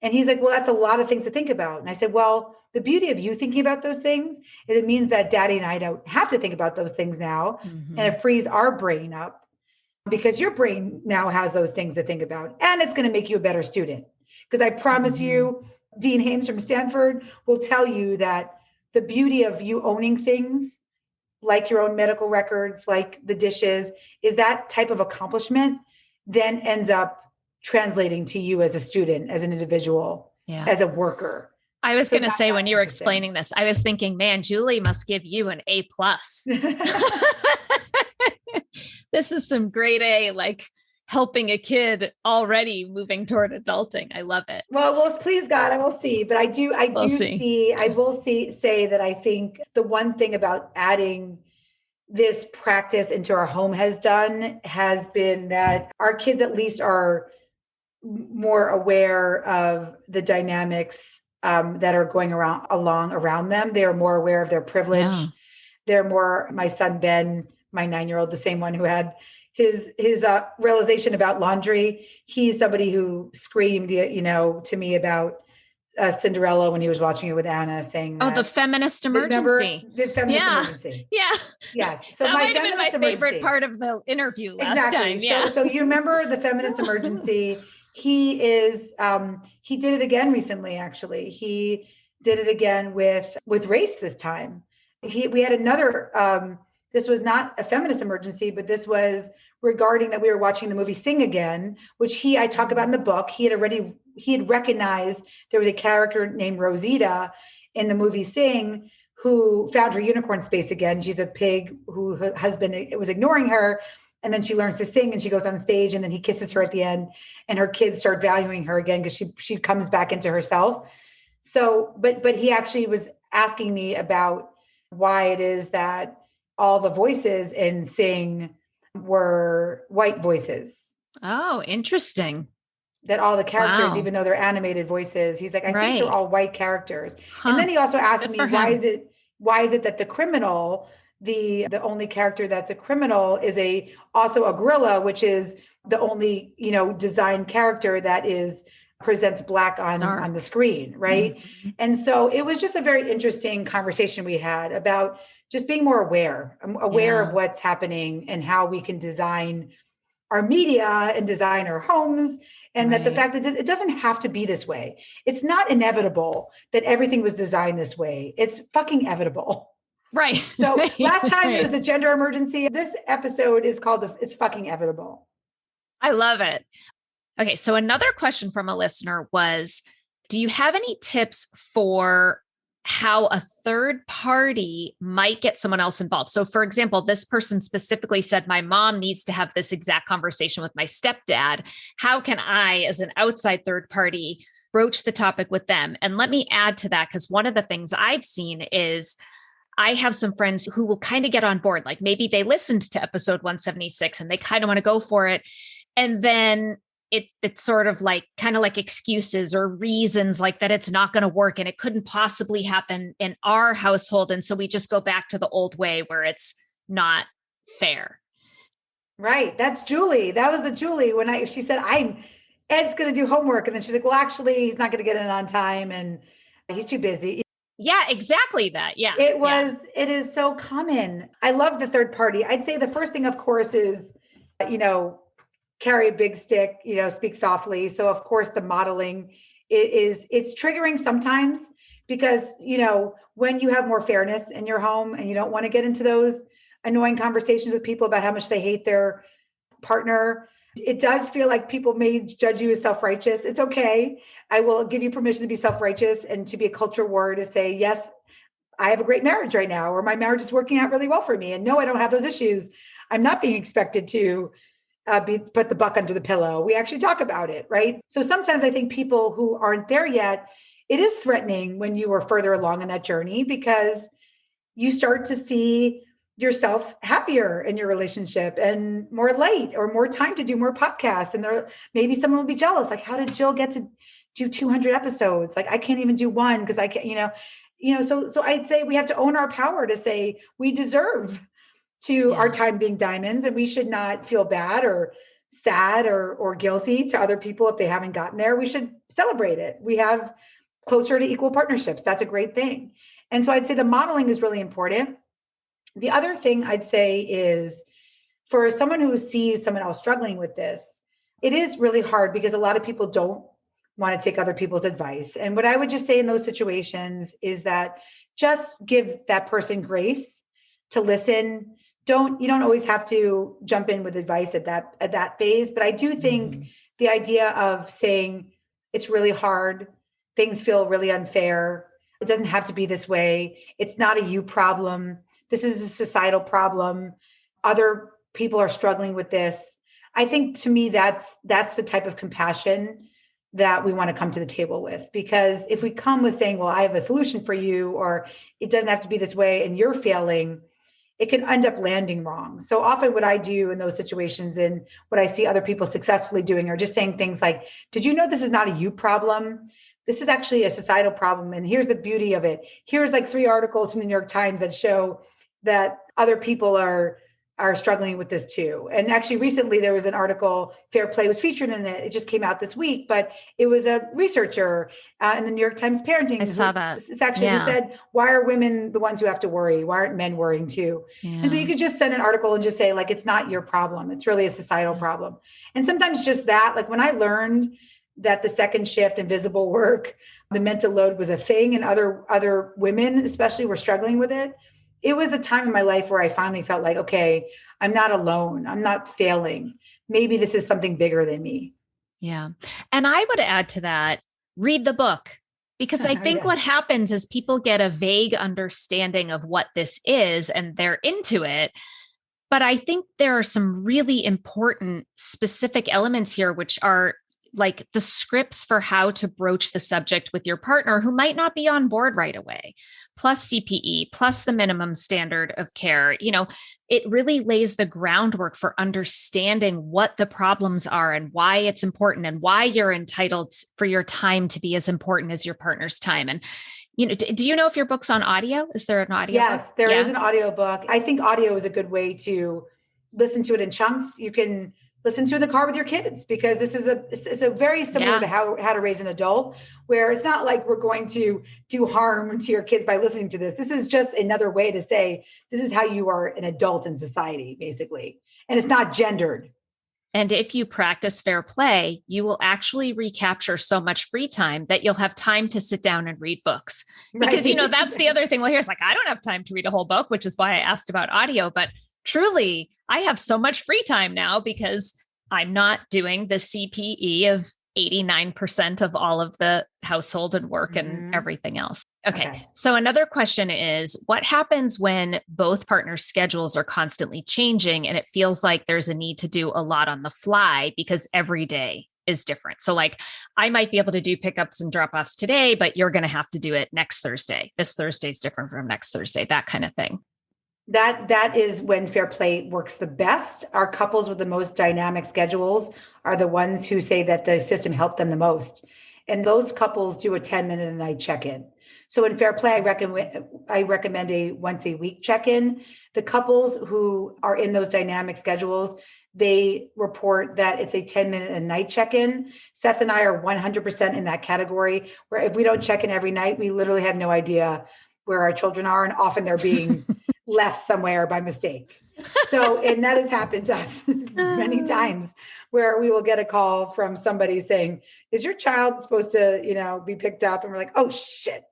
And he's like, well, that's a lot of things to think about. And I said, well, the beauty of you thinking about those things is it means that Daddy and I don't have to think about those things now. Mm-hmm. And it frees our brain up because your brain now has those things to think about. And it's going to make you a better student. Because I promise you, Dean Hames from Stanford will tell you that the beauty of you owning things like your own medical records, like the dishes, is that type of accomplishment then ends up translating to you as a student, as an individual, as a worker. I was going to say, when you were explaining this, I was thinking, man, Julie must give you an A+. This is some grade A, like helping a kid already moving toward adulting. I love it. Well, please God, I will see. But I will say that I think the one thing about adding this practice into our home has been that our kids at least are more aware of the dynamics that are going around them. They are more aware of their privilege. Yeah. They're more, my son, Ben, my 9-year-old, the same one who had his realization about laundry. He's somebody who screamed, to me about Cinderella when he was watching it with Anna, saying, the feminist emergency. The feminist emergency. Yeah. Yes. So that might have been my favorite part of the interview last time. Yeah. So you remember the feminist emergency. He did it again recently, actually. He did it again with race this time. We had another, this was not a feminist emergency, but this was regarding that we were watching the movie Sing Again, which I talk about in the book. He had recognized there was a character named Rosita in the movie Sing who found her unicorn space again. She's a pig who husband was ignoring her. And then she learns to sing and she goes on stage and then he kisses her at the end and her kids start valuing her again because she comes back into herself. So, but he actually was asking me about why it is that all the voices in Sing were white voices. Oh, interesting. That all the characters, even though they're animated voices, he's like, I think they're all white characters. And then he also asked me, why is it that the criminal, the only character that's a criminal is also a gorilla, which is the only, design character that presents Black on the screen. Right. Mm-hmm. And so it was just a very interesting conversation we had about just being more aware of what's happening and how we can design our media and design our homes. And that the fact that it doesn't have to be this way. It's not inevitable that everything was designed this way. It's fucking inevitable. Right. So last time it was the gender emergency. This episode is called It's Fucking Inevitable. I love it. Okay. So another question from a listener was, do you have any tips for how a third party might get someone else involved? So for example, this person specifically said, my mom needs to have this exact conversation with my stepdad. How can I, as an outside third party, broach the topic with them? And let me add to that, because one of the things I've seen is I have some friends who will kind of get on board. Like maybe they listened to episode 176 and they kind of want to go for it. And then it's sort of like kind of like excuses or reasons like that it's not going to work and it couldn't possibly happen in our household. And so we just go back to the old way where it's not fair. Right. That's Julie. That was the Julie when she said, Ed's going to do homework. And then she's like, well, actually, he's not going to get it on time and he's too busy. Yeah, exactly that. Yeah. It is so common. I love the third party. I'd say the first thing, of course, is, carry a big stick, speak softly. So of course the modeling it's triggering sometimes because, when you have more fairness in your home and you don't want to get into those annoying conversations with people about how much they hate their partner. It does feel like people may judge you as self-righteous. It's okay. I will give you permission to be self-righteous and to be a culture war to say, yes, I have a great marriage right now, or my marriage is working out really well for me. And no, I don't have those issues. I'm not being expected to put the buck under the pillow. We actually talk about it, right? So sometimes I think people who aren't there yet, it is threatening when you are further along in that journey, because you start to see yourself happier in your relationship and more light or more time to do more podcasts. And there, maybe someone will be jealous. Like, how did Jill get to do 200 episodes? Like, I can't even do one because I can't, so I'd say we have to own our power to say we deserve to our time being diamonds, and we should not feel bad or sad or guilty to other people if they haven't gotten there. We should celebrate it. We have closer to equal partnerships. That's a great thing. And so I'd say the modeling is really important. The other thing I'd say is, for someone who sees someone else struggling with this, it is really hard because a lot of people don't want to take other people's advice. And what I would just say in those situations is that just give that person grace to listen. You don't always have to jump in with advice at that phase. But I do think the idea of saying it's really hard, things feel really unfair, it doesn't have to be this way, it's not a you problem, this is a societal problem, other people are struggling with this. I think, to me, that's the type of compassion that we want to come to the table with. Because if we come with saying, well, I have a solution for you, or it doesn't have to be this way, and you're failing, it can end up landing wrong. So often what I do in those situations, and what I see other people successfully doing, are just saying things like, did you know this is not a you problem? This is actually a societal problem. And here's the beauty of it. Here's like 3 articles from the New York Times that show that other people are struggling with this too. And actually recently there was an article, Fair Play was featured in it. It just came out this week, but it was a researcher in the New York Times Parenting. I saw that. It's actually who said, why are women the ones who have to worry? Why aren't men worrying too? Yeah. And so you could just send an article and just say, like, it's not your problem. It's really a societal problem. And sometimes just that, like when I learned that the second shift, invisible work, the mental load was a thing, and other women especially were struggling with it, it was a time in my life where I finally felt like, okay, I'm not alone. I'm not failing. Maybe this is something bigger than me. Yeah. And I would add to that, read the book, because I think what happens is people get a vague understanding of what this is and they're into it. But I think there are some really important specific elements here, which are like the scripts for how to broach the subject with your partner who might not be on board right away, plus CPE, plus the minimum standard of care. It really lays the groundwork for understanding what the problems are and why it's important and why you're entitled for your time to be as important as your partner's time. And, do you know if your book's on audio? Is there an audio book? Yes, there is an audio book. I think audio is a good way to listen to it in chunks. You can listen to in the car with your kids, because it's a very similar to how to raise an adult, where it's not like we're going to do harm to your kids by listening to this. This is just another way to say, this is how you are an adult in society, basically. And it's not gendered. And if you practice fair play, you will actually recapture so much free time that you'll have time to sit down and read books. Because, that's the other thing. Well, here's like, I don't have time to read a whole book, which is why I asked about audio. But truly, I have so much free time now because I'm not doing the CPE of 89% of all of the household and work and everything else. Okay. So another question is, what happens when both partners' schedules are constantly changing and it feels like there's a need to do a lot on the fly because every day is different? So like, I might be able to do pickups and drop-offs today, but you're going to have to do it next Thursday. This Thursday is different from next Thursday, that kind of thing. That is when fair play works the best. Our couples with the most dynamic schedules are the ones who say that the system helped them the most. And those couples do a 10-minute a night check-in. So in fair play, I recommend a once a week check-in. The couples who are in those dynamic schedules, they report that it's a 10-minute a night check-in. Seth and I are 100% in that category, where if we don't check in every night, we literally have no idea where our children are. And often they're being left somewhere by mistake. So, and that has happened to us many times, where we will get a call from somebody saying, is your child supposed to, be picked up? And we're like, oh shit,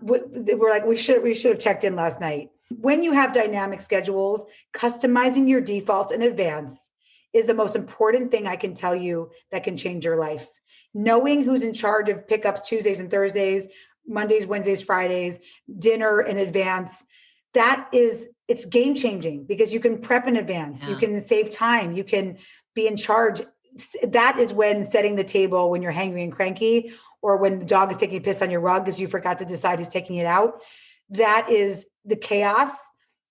we're like, we should have checked in last night. When you have dynamic schedules, customizing your defaults in advance is the most important thing I can tell you that can change your life. Knowing who's in charge of pickups Tuesdays and Thursdays, Mondays, Wednesdays, Fridays, dinner in advance, it's game changing because you can prep in advance. You can save time. You can be in charge. That is when setting the table when you're hangry and cranky, or when the dog is taking a piss on your rug because you forgot to decide who's taking it out. That is the chaos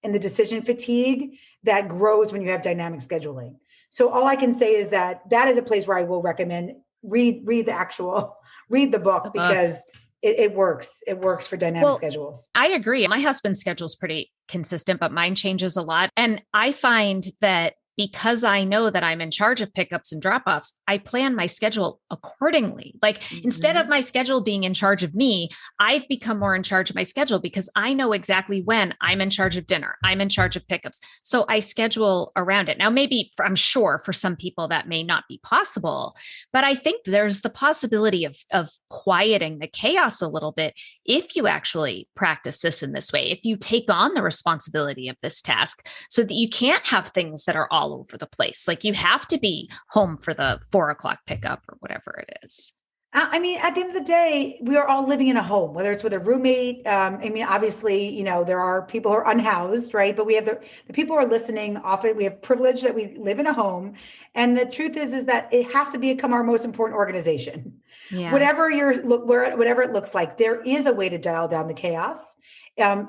and the decision fatigue that grows when you have dynamic scheduling. So all I can say is that is a place where I will recommend read the book because it works. It works for dynamic schedules. I agree. My husband's schedule is pretty consistent, but mine changes a lot. And I find that because I know that I'm in charge of pickups and drop-offs, I plan my schedule accordingly. Like instead of my schedule being in charge of me, I've become more in charge of my schedule because I know exactly when I'm in charge of dinner, I'm in charge of pickups. So I schedule around it. Now, maybe I'm sure for some people that may not be possible, but I think there's the possibility of quieting the chaos a little bit if you actually practice this in this way, if you take on the responsibility of this task so that you can't have things that are all over the place. Like you have to be home for the 4:00 pickup or whatever it is. I mean, at the end of the day, we are all living in a home, whether it's with a roommate. I mean, obviously, there are people who are unhoused, right? But we have the people who are listening often. We have privilege that we live in a home. And the truth is that it has to become our most important organization. Yeah. Whatever it looks like, there is a way to dial down the chaos.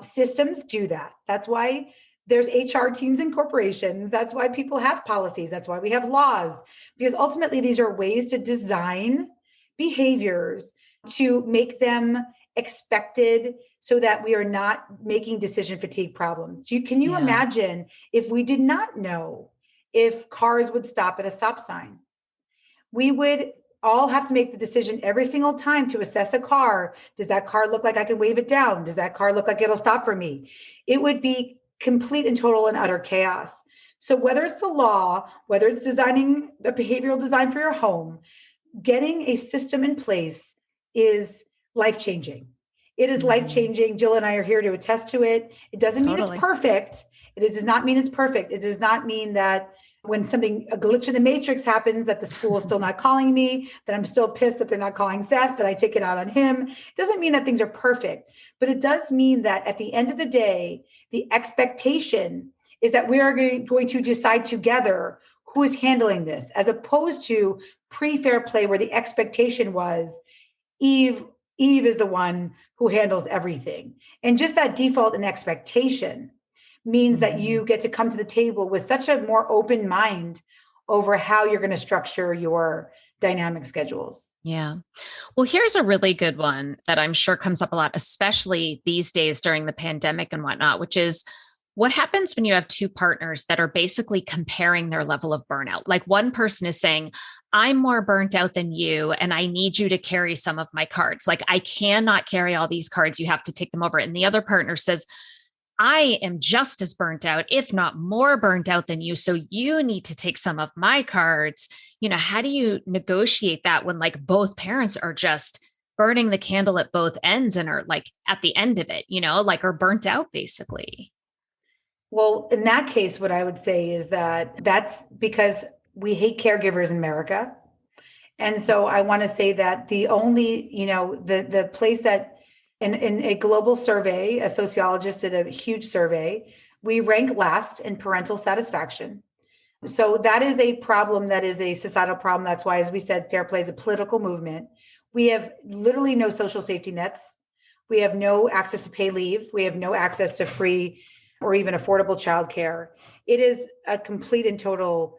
Systems do that. That's why there's HR teams in corporations. That's why people have policies. That's why we have laws, because ultimately these are ways to design behaviors to make them expected so that we are not making decision fatigue problems. Can you imagine if we did not know if cars would stop at a stop sign? We would all have to make the decision every single time to assess a car. Does that car look like I can wave it down? Does that car look like it'll stop for me? It would be complete and total and utter chaos. So whether it's the law, whether it's designing a behavioral design for your home, getting a system in place is life-changing. It is life-changing. Jill and I are here to attest to it. It doesn't mean it's perfect. It does not mean it's perfect. It does not mean that when a glitch in the matrix happens, that the school is still not calling me, that I'm still pissed that they're not calling Seth, that I take it out on him. It doesn't mean that things are perfect, but it does mean that at the end of the day, the expectation is that we are going to decide together who is handling this, as opposed to pre-fair play where the expectation was Eve is the one who handles everything. And just that default and expectation means that you get to come to the table with such a more open mind over how you're going to structure your dynamic schedules. Yeah. Well, here's a really good one that I'm sure comes up a lot, especially these days during the pandemic and whatnot, which is what happens when you have two partners that are basically comparing their level of burnout? Like one person is saying, I'm more burnt out than you, and I need you to carry some of my cards. Like I cannot carry all these cards. You have to take them over. And the other partner says, I am just as burnt out, if not more burnt out than you. So you need to take some of my cards. How do you negotiate that when like both parents are just burning the candle at both ends and are like at the end of it, like are burnt out basically? Well, in that case, what I would say is that that's because we hate caregivers in America. And so I want to say that the only, the place that in a global survey, a sociologist did a huge survey, we rank last in parental satisfaction. So that is a problem that is a societal problem. That's why, as we said, fair play is a political movement. We have literally no social safety nets. We have no access to pay leave. We have no access to free or even affordable childcare. It is a complete and total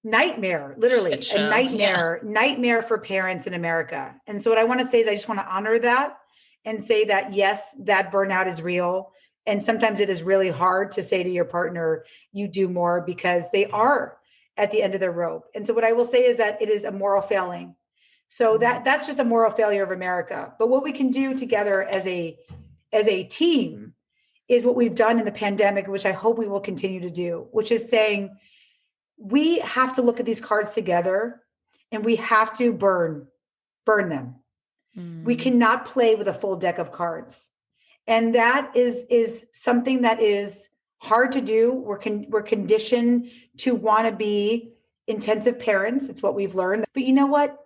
nightmare, literally a nightmare for parents in America. And so what I want to say is I just want to honor that and say that, yes, that burnout is real. And sometimes it is really hard to say to your partner, you do more, because they are at the end of their rope. And so what I will say is that it is a moral failing. So that's just a moral failure of America. But what we can do together as a team is what we've done in the pandemic, which I hope we will continue to do, which is saying we have to look at these cards together and we have to burn them. We cannot play with a full deck of cards. And that is something that is hard to do. We're conditioned to want to be intensive parents. It's what we've learned. But you know what?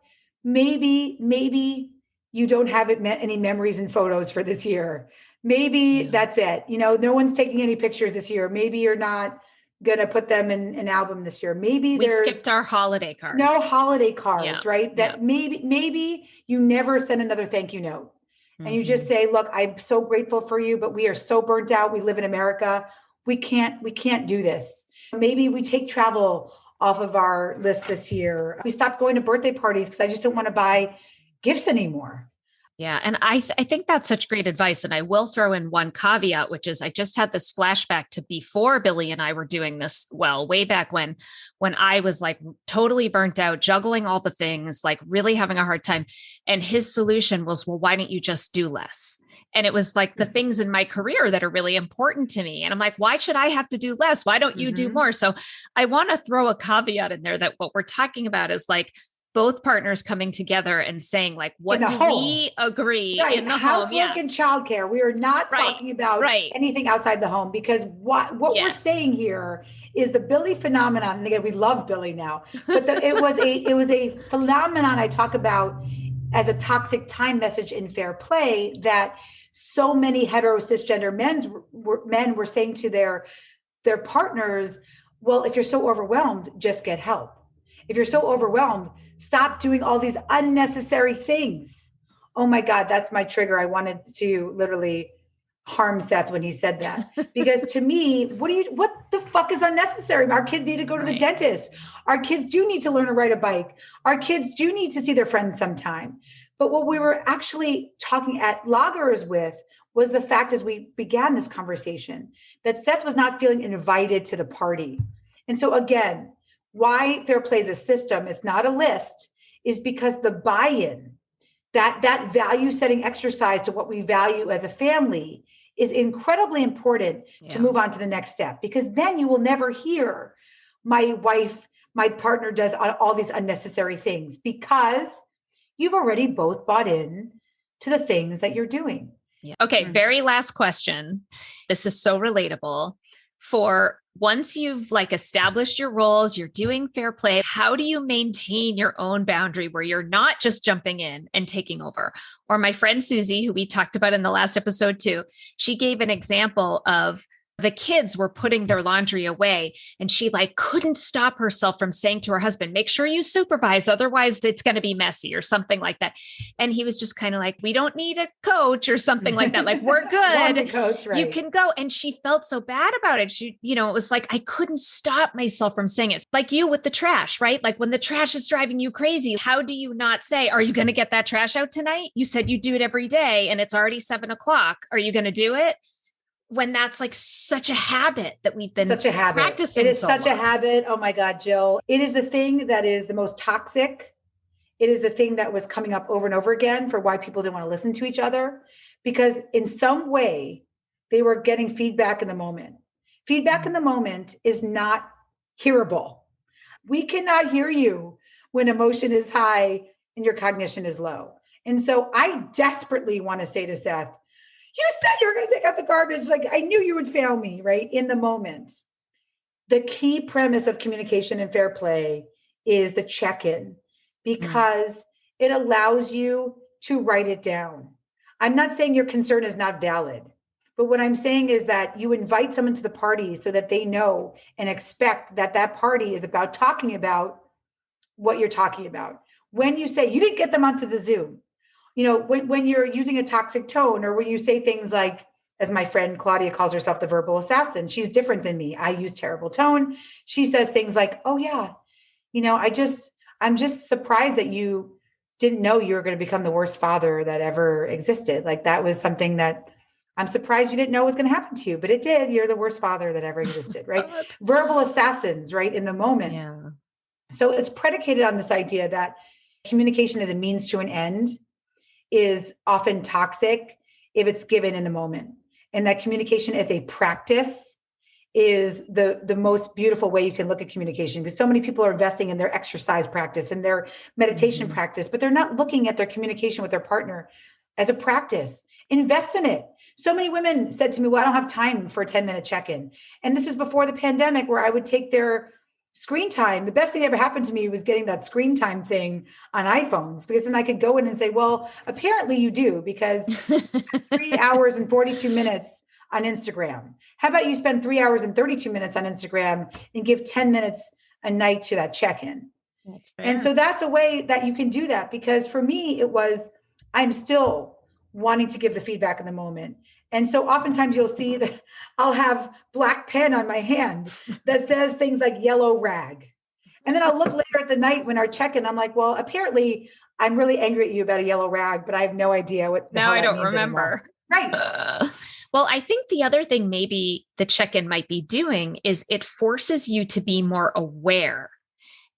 Maybe you don't have any memories and photos for this year. Maybe that's it. No one's taking any pictures this year. Maybe you're not going to put them in an album this year. Maybe we skipped our holiday cards. No holiday cards, right? That maybe you never send another thank you note. And you just say, look, I'm so grateful for you, but we are so burnt out. We live in America. We can't do this. Maybe we take travel off of our list this year. We stopped going to birthday parties because I just don't want to buy gifts anymore. Yeah. And I think that's such great advice. And I will throw in one caveat, which is I just had this flashback to before Billy and I were doing this, way back when I was like totally burnt out, juggling all the things, like really having a hard time. And his solution was, well, why don't you just do less? And it was like the things in my career that are really important to me. And I'm like, why should I have to do less? Why don't you do more? So I want to throw a caveat in there that what we're talking about is like, both partners coming together and saying like, what do we agree in the home? Housework and childcare. We are not talking about anything outside the home, because what we're saying here is the Billy phenomenon. And again, we love Billy now, but it was a phenomenon I talk about as a toxic time message in Fair Play, that so many hetero cisgender men were saying to their partners, well, if you're so overwhelmed, just get help. If you're so overwhelmed, stop doing all these unnecessary things. Oh my God, that's my trigger. I wanted to literally harm Seth when he said that. Because to me, what the fuck is unnecessary? Our kids need to go to the dentist. Our kids do need to learn to ride a bike. Our kids do need to see their friends sometime. But what we were actually talking at Loggers with was the fact, as we began this conversation, that Seth was not feeling invited to the party. And so again, why Fair Play is a system, it's not a list, is because the buy-in, that value setting exercise to what we value as a family is incredibly important to move on to the next step. Because then you will never hear my partner does all these unnecessary things, because you've already both bought in to the things that you're doing. Yeah. Okay. Very last question. This is so relatable. For once you've like established your roles, you're doing Fair Play, how do you maintain your own boundary where you're not just jumping in and taking over? Or my friend Susie, who we talked about in the last episode too, she gave an example of the kids were putting their laundry away, and she like couldn't stop herself from saying to her husband, make sure you supervise, otherwise it's going to be messy or something like that. And he was just kind of like, we don't need a coach or something like that. Like, we're good. Coach, right. You can go. And she felt so bad about it. She, it was like, I couldn't stop myself from saying it. Like you with the trash, right? Like when the trash is driving you crazy, how do you not say, are you going to get that trash out tonight? You said you do it every day and it's already 7:00. Are you going to do it? When that's like such a habit that we've been practicing. It is such a habit. Oh my God, Jill. It is the thing that is the most toxic. It is the thing that was coming up over and over again for why people didn't want to listen to each other, because in some way they were getting feedback in the moment. Feedback in the moment is not hearable. We cannot hear you when emotion is high and your cognition is low. And so I desperately want to say to Seth, you said you were going to take out the garbage. Like, I knew you would fail me, right? In the moment. The key premise of communication and Fair Play is the check-in, because it allows you to write it down. I'm not saying your concern is not valid, but what I'm saying is that you invite someone to the party so that they know and expect that that party is about talking about what you're talking about. When you say you didn't get them onto the Zoom, when you're using a toxic tone, or when you say things like, as my friend Claudia calls herself, the verbal assassin, she's different than me. I use terrible tone. She says things like, oh yeah, I'm just surprised that you didn't know you were going to become the worst father that ever existed. Like, that was something that I'm surprised you didn't know was going to happen to you, but it did. You're the worst father that ever existed, right? Verbal assassins, right? In the moment. Yeah. So it's predicated on this idea that communication as a means to an end is often toxic if it's given in the moment. And that communication as a practice is the most beautiful way you can look at communication, because so many people are investing in their exercise practice and their meditation practice, but they're not looking at their communication with their partner as a practice. Invest in it So many women said to me, well, I don't have time for a 10-minute check-in. And this is before the pandemic where I would take their screen time. The best thing that ever happened to me was getting that screen time thing on iPhones, because then I could go in and say, well, apparently you do, because 3 hours and 42 minutes on Instagram. How about you spend 3 hours and 32 minutes on Instagram and give 10 minutes a night to that check-in? That's fair. And so that's a way that you can do that, because for me, it was, I'm still wanting to give the feedback in the moment. And so oftentimes you'll see that I'll have black pen on my hand that says things like yellow rag. And then I'll look later at the night when our check-in, I'm like, well, apparently I'm really angry at you about a yellow rag, but I have no idea what the now hell I that don't means remember. anymore. Right. Well, I think the other thing maybe the check-in might be doing is it forces you to be more aware.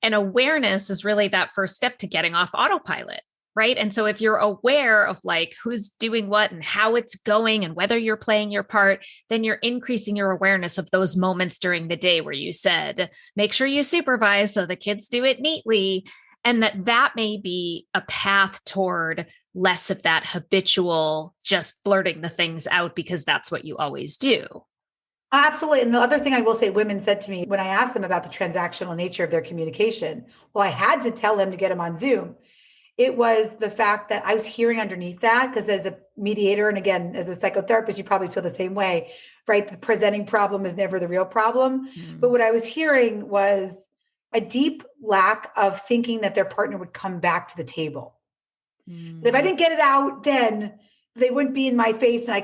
And awareness is really that first step to getting off autopilot, right? And so if you're aware of like who's doing what and how it's going and whether you're playing your part, then you're increasing your awareness of those moments during the day where you said, make sure you supervise so the kids do it neatly. And that may be a path toward less of that habitual, just blurting the things out because that's what you always do. Absolutely. And the other thing I will say, women said to me when I asked them about the transactional nature of their communication, well, I had to tell them to get them on Zoom. It was the fact that I was hearing underneath that, because as a mediator, and again, as a psychotherapist, you probably feel the same way, right? The presenting problem is never the real problem. But what I was hearing was a deep lack of thinking that their partner would come back to the table. But if I didn't get it out, then they wouldn't be in my face and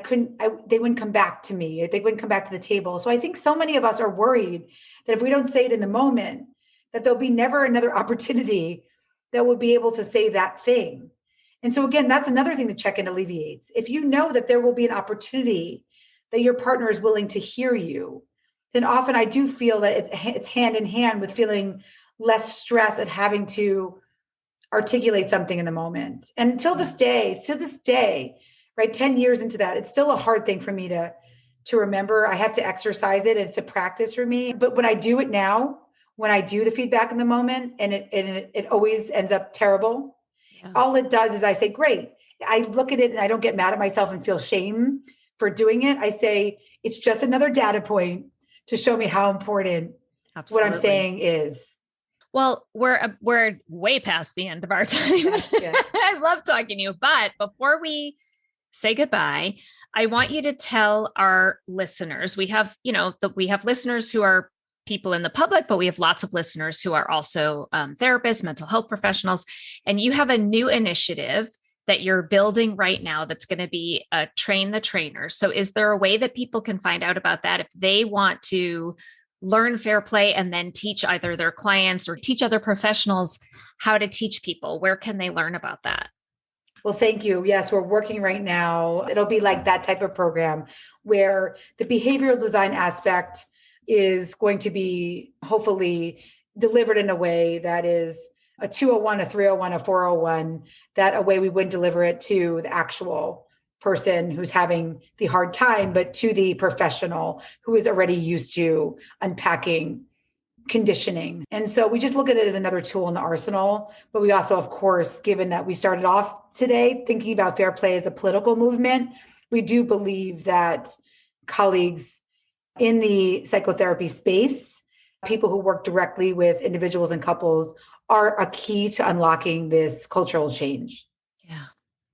they wouldn't come back to me. They wouldn't come back to the table. So I think so many of us are worried that if we don't say it in the moment, that there'll be never another opportunity that we'll be able to say that thing. And so again, that's another thing the check-in alleviates. If you know that there will be an opportunity that your partner is willing to hear you, then often I do feel that it's hand in hand with feeling less stress at having to articulate something in the moment. And to this day, right, 10 years into that, it's still a hard thing for me to remember. I have to exercise it. It's a practice for me. But when I do it now, when I do the feedback in the moment, and it always ends up terrible, all it does is I say, great. I look at it and I don't get mad at myself and feel shame for doing it. I say, it's just another data point to show me how important what I'm saying is. Well, we're way past the end of our time. Yeah. I love talking to you, but before we say goodbye, I want you to tell our listeners, we have listeners who are people in the public, but we have lots of listeners who are also therapists, mental health professionals, and you have a new initiative that you're building right now that's going to be a train the trainer. So is there a way that people can find out about that if they want to learn fair play and then teach either their clients or teach other professionals how to teach people? Where can they learn about that? Well, thank you. Yes, we're working right now. It'll be like that type of program where the behavioral design aspect is going to be hopefully delivered in a way that is a 201, a 301, a 401, that a way we would deliver it to the actual person who's having the hard time, but to the professional who is already used to unpacking conditioning. And so we just look at it as another tool in the arsenal. But we also, of course, given that we started off today thinking about fair play as a political movement, we do believe that colleagues in the psychotherapy space, people who work directly with individuals and couples, are a key to unlocking this cultural change.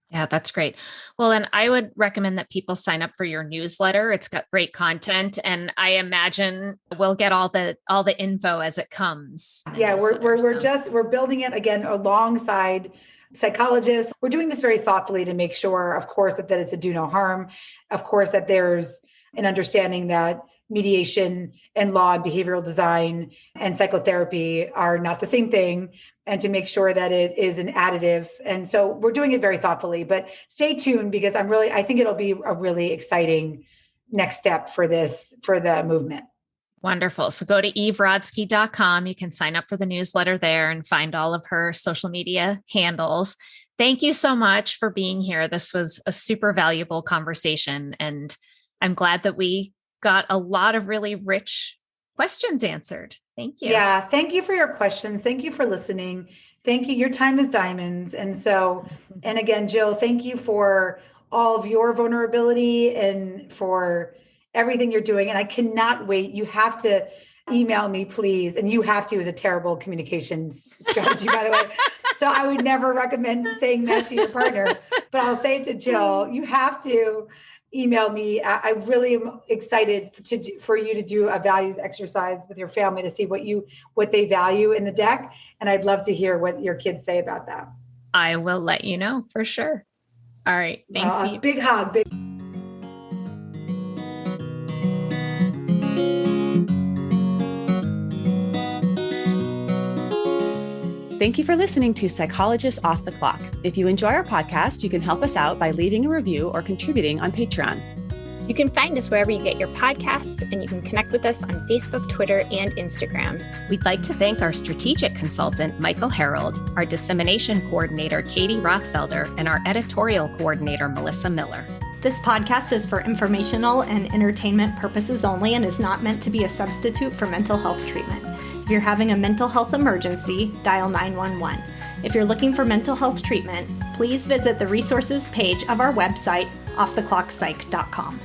Yeah, that's great. Well, and I would recommend that people sign up for your newsletter. It's got great content, and I imagine we'll get all the info as it comes. Yeah, we're building it again alongside psychologists. We're doing this very thoughtfully to make sure, of course, that it's a do no harm. Of course, that there's an understanding that mediation and law and behavioral design and psychotherapy are not the same thing, and to make sure that it is an additive. And so we're doing it very thoughtfully, but stay tuned, because I think it'll be a really exciting next step for the movement. Wonderful. So go to everodsky.com. You can sign up for the newsletter there and find all of her social media handles. Thank you so much for being here. This was a super valuable conversation, and I'm glad that we got a lot of really rich questions answered. Thank you. Yeah. Thank you for your questions. Thank you for listening. Thank you. Your time is diamonds. And so, and again, Jill, thank you for all of your vulnerability and for everything you're doing. And I cannot wait. You have to email me, please. And you have to is a terrible communications strategy, by the way. So I would never recommend saying that to your partner, but I'll say it to Jill. You have to email me. I really am excited for you to do a values exercise with your family to see what they value in the deck. And I'd love to hear what your kids say about that. I will let you know for sure. All right. Thanks. Big hug. Thank you for listening to Psychologists Off the Clock. If you enjoy our podcast, you can help us out by leaving a review or contributing on Patreon. You can find us wherever you get your podcasts, and you can connect with us on Facebook, Twitter, and Instagram. We'd like to thank our strategic consultant, Michael Harold, our dissemination coordinator, Katie Rothfelder, and our editorial coordinator, Melissa Miller. This podcast is for informational and entertainment purposes only and is not meant to be a substitute for mental health treatment. If you're having a mental health emergency, dial 911. If you're looking for mental health treatment, please visit the resources page of our website, offtheclockpsych.com.